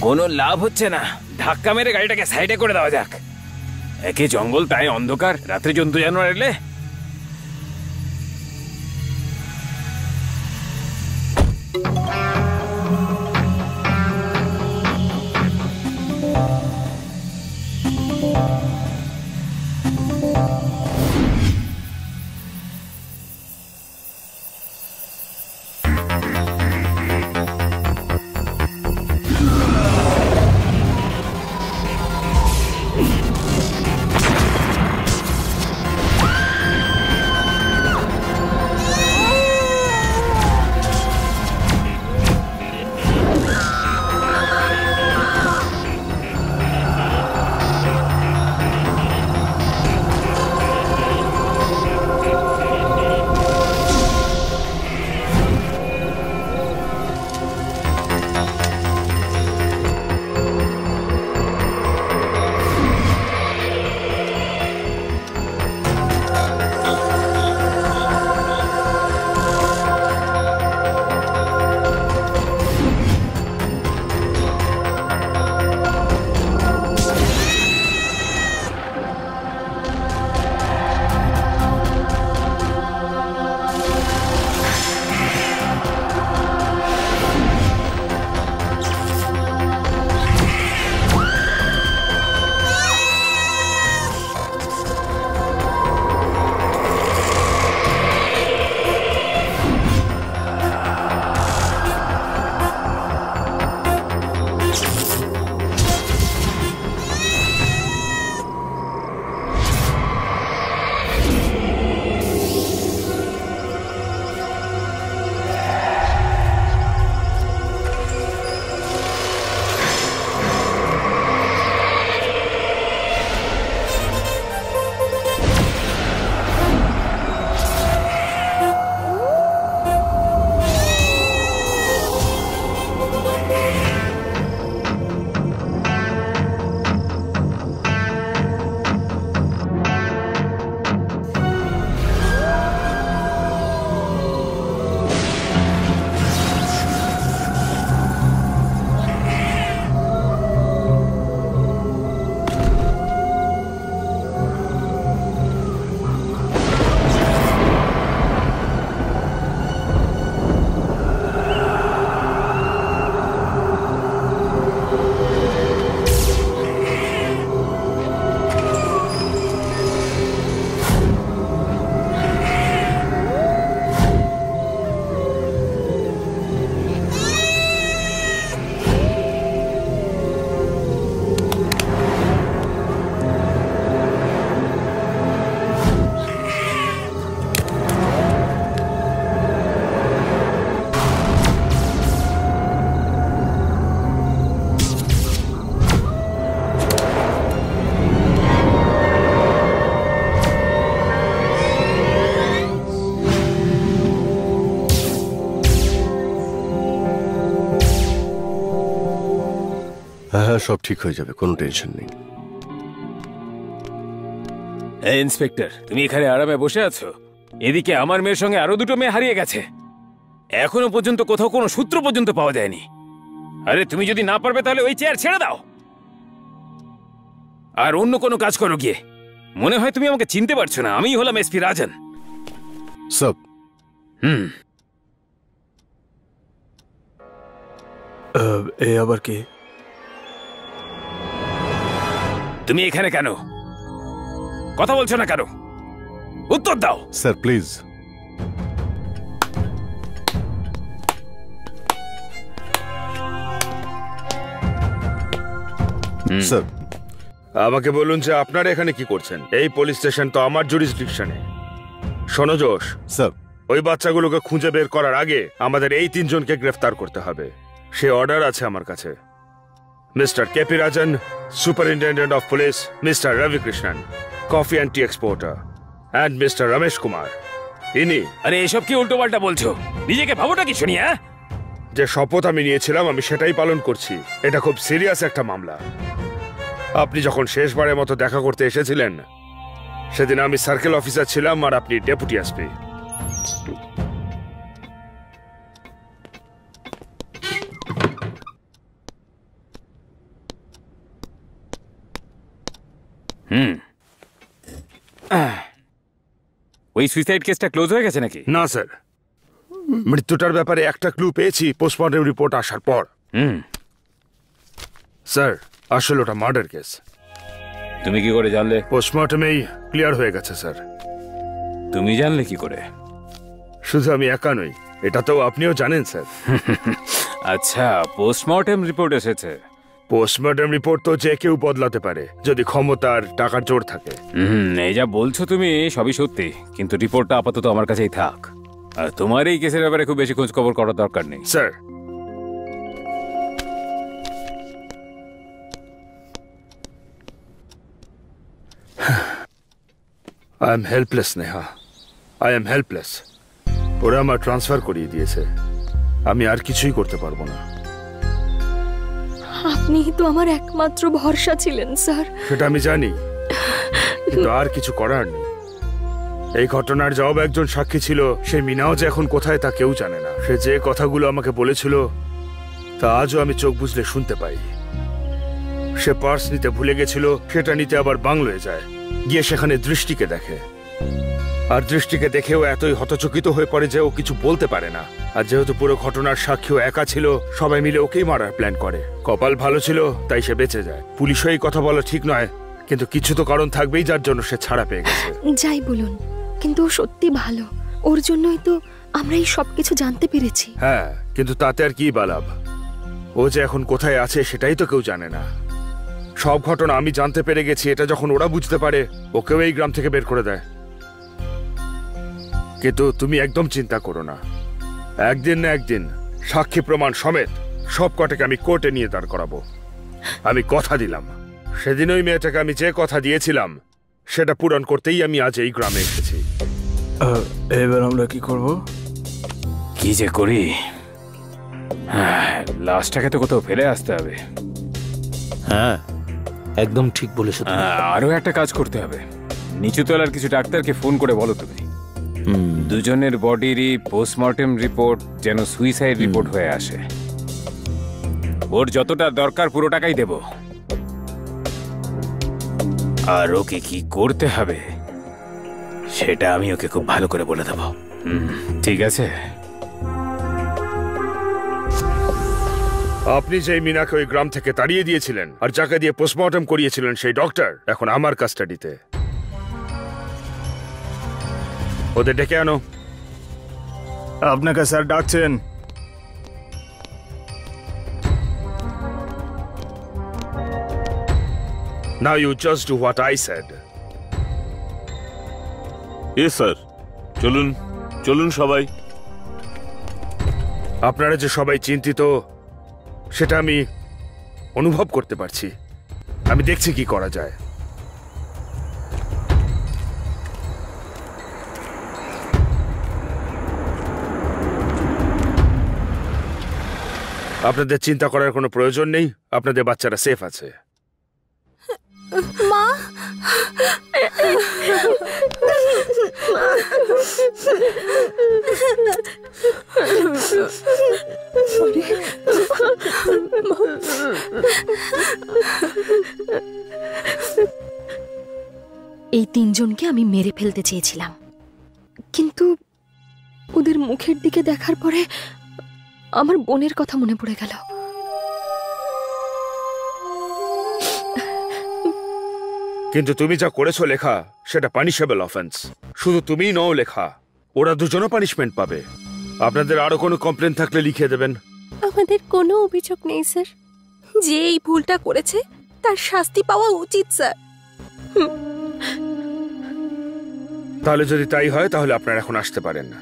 কোনো লাভ হচ্ছে না, ধাক্কা মেরে গাড়িটাকে সাইডে করে দেওয়া যাক। একে জঙ্গল, তাই অন্ধকার, রাত্রে জন্তু জানোয়ার এলে। হ্যাঁ, সব ঠিক হয়ে যাবে, কোনো টেনশন নেই। ইন্সপেক্টর, তুমি এখানে আরামে বসে আছো, এদিকে আমার মেয়ের সঙ্গে আরো দুটো মেয়ে হারিয়ে গেছে, এখনো পর্যন্ত কোথাও কোনো সূত্র পর্যন্ত পাওয়া যায়নি। আরে তুমি যদি না পারবে তাহলে ওই চেয়ার ছেড়ে দাও আর অন্য কোনো কাজ করো গিয়ে। মনে হয় তুমি আমাকে চিনতে পারছো না, আমি হলাম এসপি রাজন। সব এ আবার কে? তুমি এখানে কেন? কথা বলছো না কেন? উত্তর দাও। Sir please. স্যার আমাকে বলুন যে আপনারা এখানে কি করছেন? এই পুলিশ স্টেশন তো আমার জুরিসডিকশনে। শোনো জোশ স্যার, ওই বাচ্চাগুলোকে খুঁজে বের করার আগে আমাদের এই 3 জনকে গ্রেফতার করতে হবে। সে অর্ডার আছে আমার কাছে। Mister KP Rajan, superintendent of police, mister Ravi Krishnan, coffee and tea exporter, and mister Ramesh Kumar. ইনি। আরে এসব কি উল্টো পাল্টা বলছো? নিজেকে ভাবোটা কি শুনি? হ্যাঁ, যে শপথ আমি নিয়েছিলাম আমি সেটাই পালন করছি। এটা খুব সিরিয়াস একটা মামলা। আপনি যখন শেষবারের মতো দেখা করতে এসেছিলেন সেদিন আমি সার্কেল অফিসার ছিলাম আর আপনি ডেপুটি এসপি। ওই সুইসাইড কেসটা ক্লোজ হয়ে গেছে নাকি? না স্যার, মৃত্যুটার ব্যাপারে একটা ক্লু পেয়েছি পোস্টমর্টম রিপোর্ট আসার পর। স্যার, আসলে ওটা মার্ডার কেস। তুমি কি করে জানলে? পোস্টমর্টমেই ক্লিয়ার হয়ে গেছে স্যার। তুমি জানলে কি করে? শুধু আমি একা নই, এটা তো আপনিও জানেন স্যার। আচ্ছা, পোস্টমর্টম রিপোর্ট এসেছে। পোস্টমর্টম রিপোর্ট তো যে কেউ বদলাতে পারে যদি ক্ষমতার টাকার জোর থাকে। এই যা বলছো তুমি সবই সত্যি, কিন্তু রিপোর্টটা আপাতত আমার কাছেই থাক। আর তোমার এই কেসের ব্যাপারে খুব বেশি খোঁজ খবর করার দরকার নেই। Sir, I am helpless Neha, I am helpless. ওরা আমার ট্রান্সফার করিয়ে দিয়েছে, আমি আর কিছুই করতে পারবো না। আপনি তো আমার একমাত্র ভরসা ছিলেন স্যার। সেটা আমি জানি, কিন্তু আর কিছু করার নেই। এই ঘটনার জবাব একজন সাক্ষী ছিল, সে মিনাও যে এখন কোথায় তা কেউ জানে না। সে যে কথাগুলো আমাকে বলেছিল তা আজও আমি চোখ বুঝলে শুনতে পাই। সে পার্স নিতে ভুলে গেছিল, সেটা নিতে আবার বাংলোয় যায়, গিয়ে সেখানে দৃষ্টিকে দেখে। আর দৃষ্টিকে দেখেও এতই হতচকিত হয়ে পড়ে যে ও কিছু বলতে পারে না। আর যেহেতু পুরো ঘটনার সাক্ষীও একা ছিল, সবাই মিলে ওকেই মারার প্ল্যান করে। কপাল ভালো ছিল তাই সে বেঁচে যায়। পুলিশও এই কথা বলা ঠিক নয়, কিন্তু কিছু তো কারণ থাকবেই যার জন্য সে ছাড়া পেয়ে গেছে। যাই বলুন, কিন্তু ও সত্যি ভালো। ওর জন্যই তো আমরা এই সবকিছু জানতে পেরেছি। হ্যাঁ, কিন্তু তাতে আর কি বালাব? ও যে এখন কোথায় আছে সেটাই তো কেউ জানে না। সব ঘটনা আমি জানতে পেরে গেছি, এটা যখন ওরা বুঝতে পারে ওকেও এই গ্রাম থেকে বের করে দেয়। কিন্তু তুমি একদম চিন্তা করো না, একদিন না একদিন সাক্ষী প্রমাণ সমেত সব কটাকে আমি কোর্টে নিয়ে দাঁড় করাবো। আমি কথা দিলাম, সেদিন ওই মেয়েটাকে আমি যে কথা দিয়েছিলাম সেটা পূরণ করতেই আমি আজ এই গ্রামে এসেছি। এবার আমরা কি করব? কি যে করি, লাশটাকে তো কোথাও ফেলে আসতে হবে। হ্যাঁ, একদম ঠিক বলেছো। আরো একটা কাজ করতে হবে। নিচুতলার কিছু ডাক্তারকে ফোন করে বলো তুমি দুজনের বডিরই পোস্টমর্টম রিপোর্ট যেন সুইসাইড রিপোর্ট হয়ে আসে। ওর যতটা দরকার পুরো টাকাই দেব, আর ওকে কি করতে হবে সেটা আমি ওকে খুব ভালো করে বলে দেব। ঠিক আছে? আপনি যে মিনাকে ওই গ্রাম থেকে তাড়িয়ে দিয়েছিলেন আর যাকে দিয়ে পোস্টমর্টম করিয়েছিলেন সেই ডক্টর এখন আমার কাস্টাডিতে। ওদের ডেকে আনো। আপনাকে স্যার ডাকছেন। Now you just do what I said. Yes, sir. চলুন চলুন সবাই। আপনারা যে সবাই চিন্তিত সেটা আমি অনুভব করতে পারছি। আমি দেখছি কি করা যায়। আপনাদের চিন্তা করার কোনো প্রয়োজন নেই, আপনাদের বাচ্চারা সেফ আছে। মা, এই 3 জনকে আমি মেরে ফেলতে চেয়েছিলাম, কিন্তু ওদের মুখের দিকে দেখার পরে আমার বোনের কথা মনে পড়ে গেল। কিন্তু তুমি যা করেছো লেখা সেটা পানিশেবল অফেন্স। শুধু তুমিই নও লেখা, ওরা দুজনও পানিশমেন্ট পাবে। আপনাদের আরো কোনো কমপ্লেন থাকলে লিখে দেবেন। আমাদের কোনো অভিযোগ নেই স্যার। যে এই ভুলটা করেছে তার শাস্তি পাওয়া উচিত স্যার। তাহলে যদি তাই হয় তাহলে আপনারা এখন আসতে পারেন না।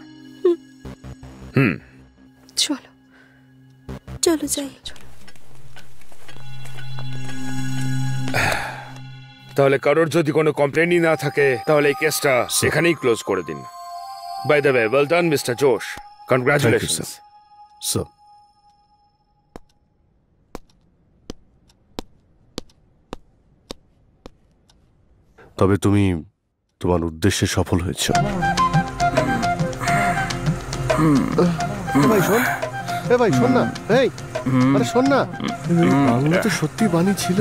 চলো চলো যাই। তাহলে কারোর যদি কোনো কমপ্লেনই না থাকে তাহলে এই কেসটা সেখানেই ক্লোজ করে দিন। By the way, well done mister Josh, congratulations. Sir, তবে তুমি তোমার উদ্দেশ্যে সফল হয়েছ। ভাই শোন, ভাই শোন না, এই আরে শোন না, বাংলা তো সত্যি বাণী ছিল।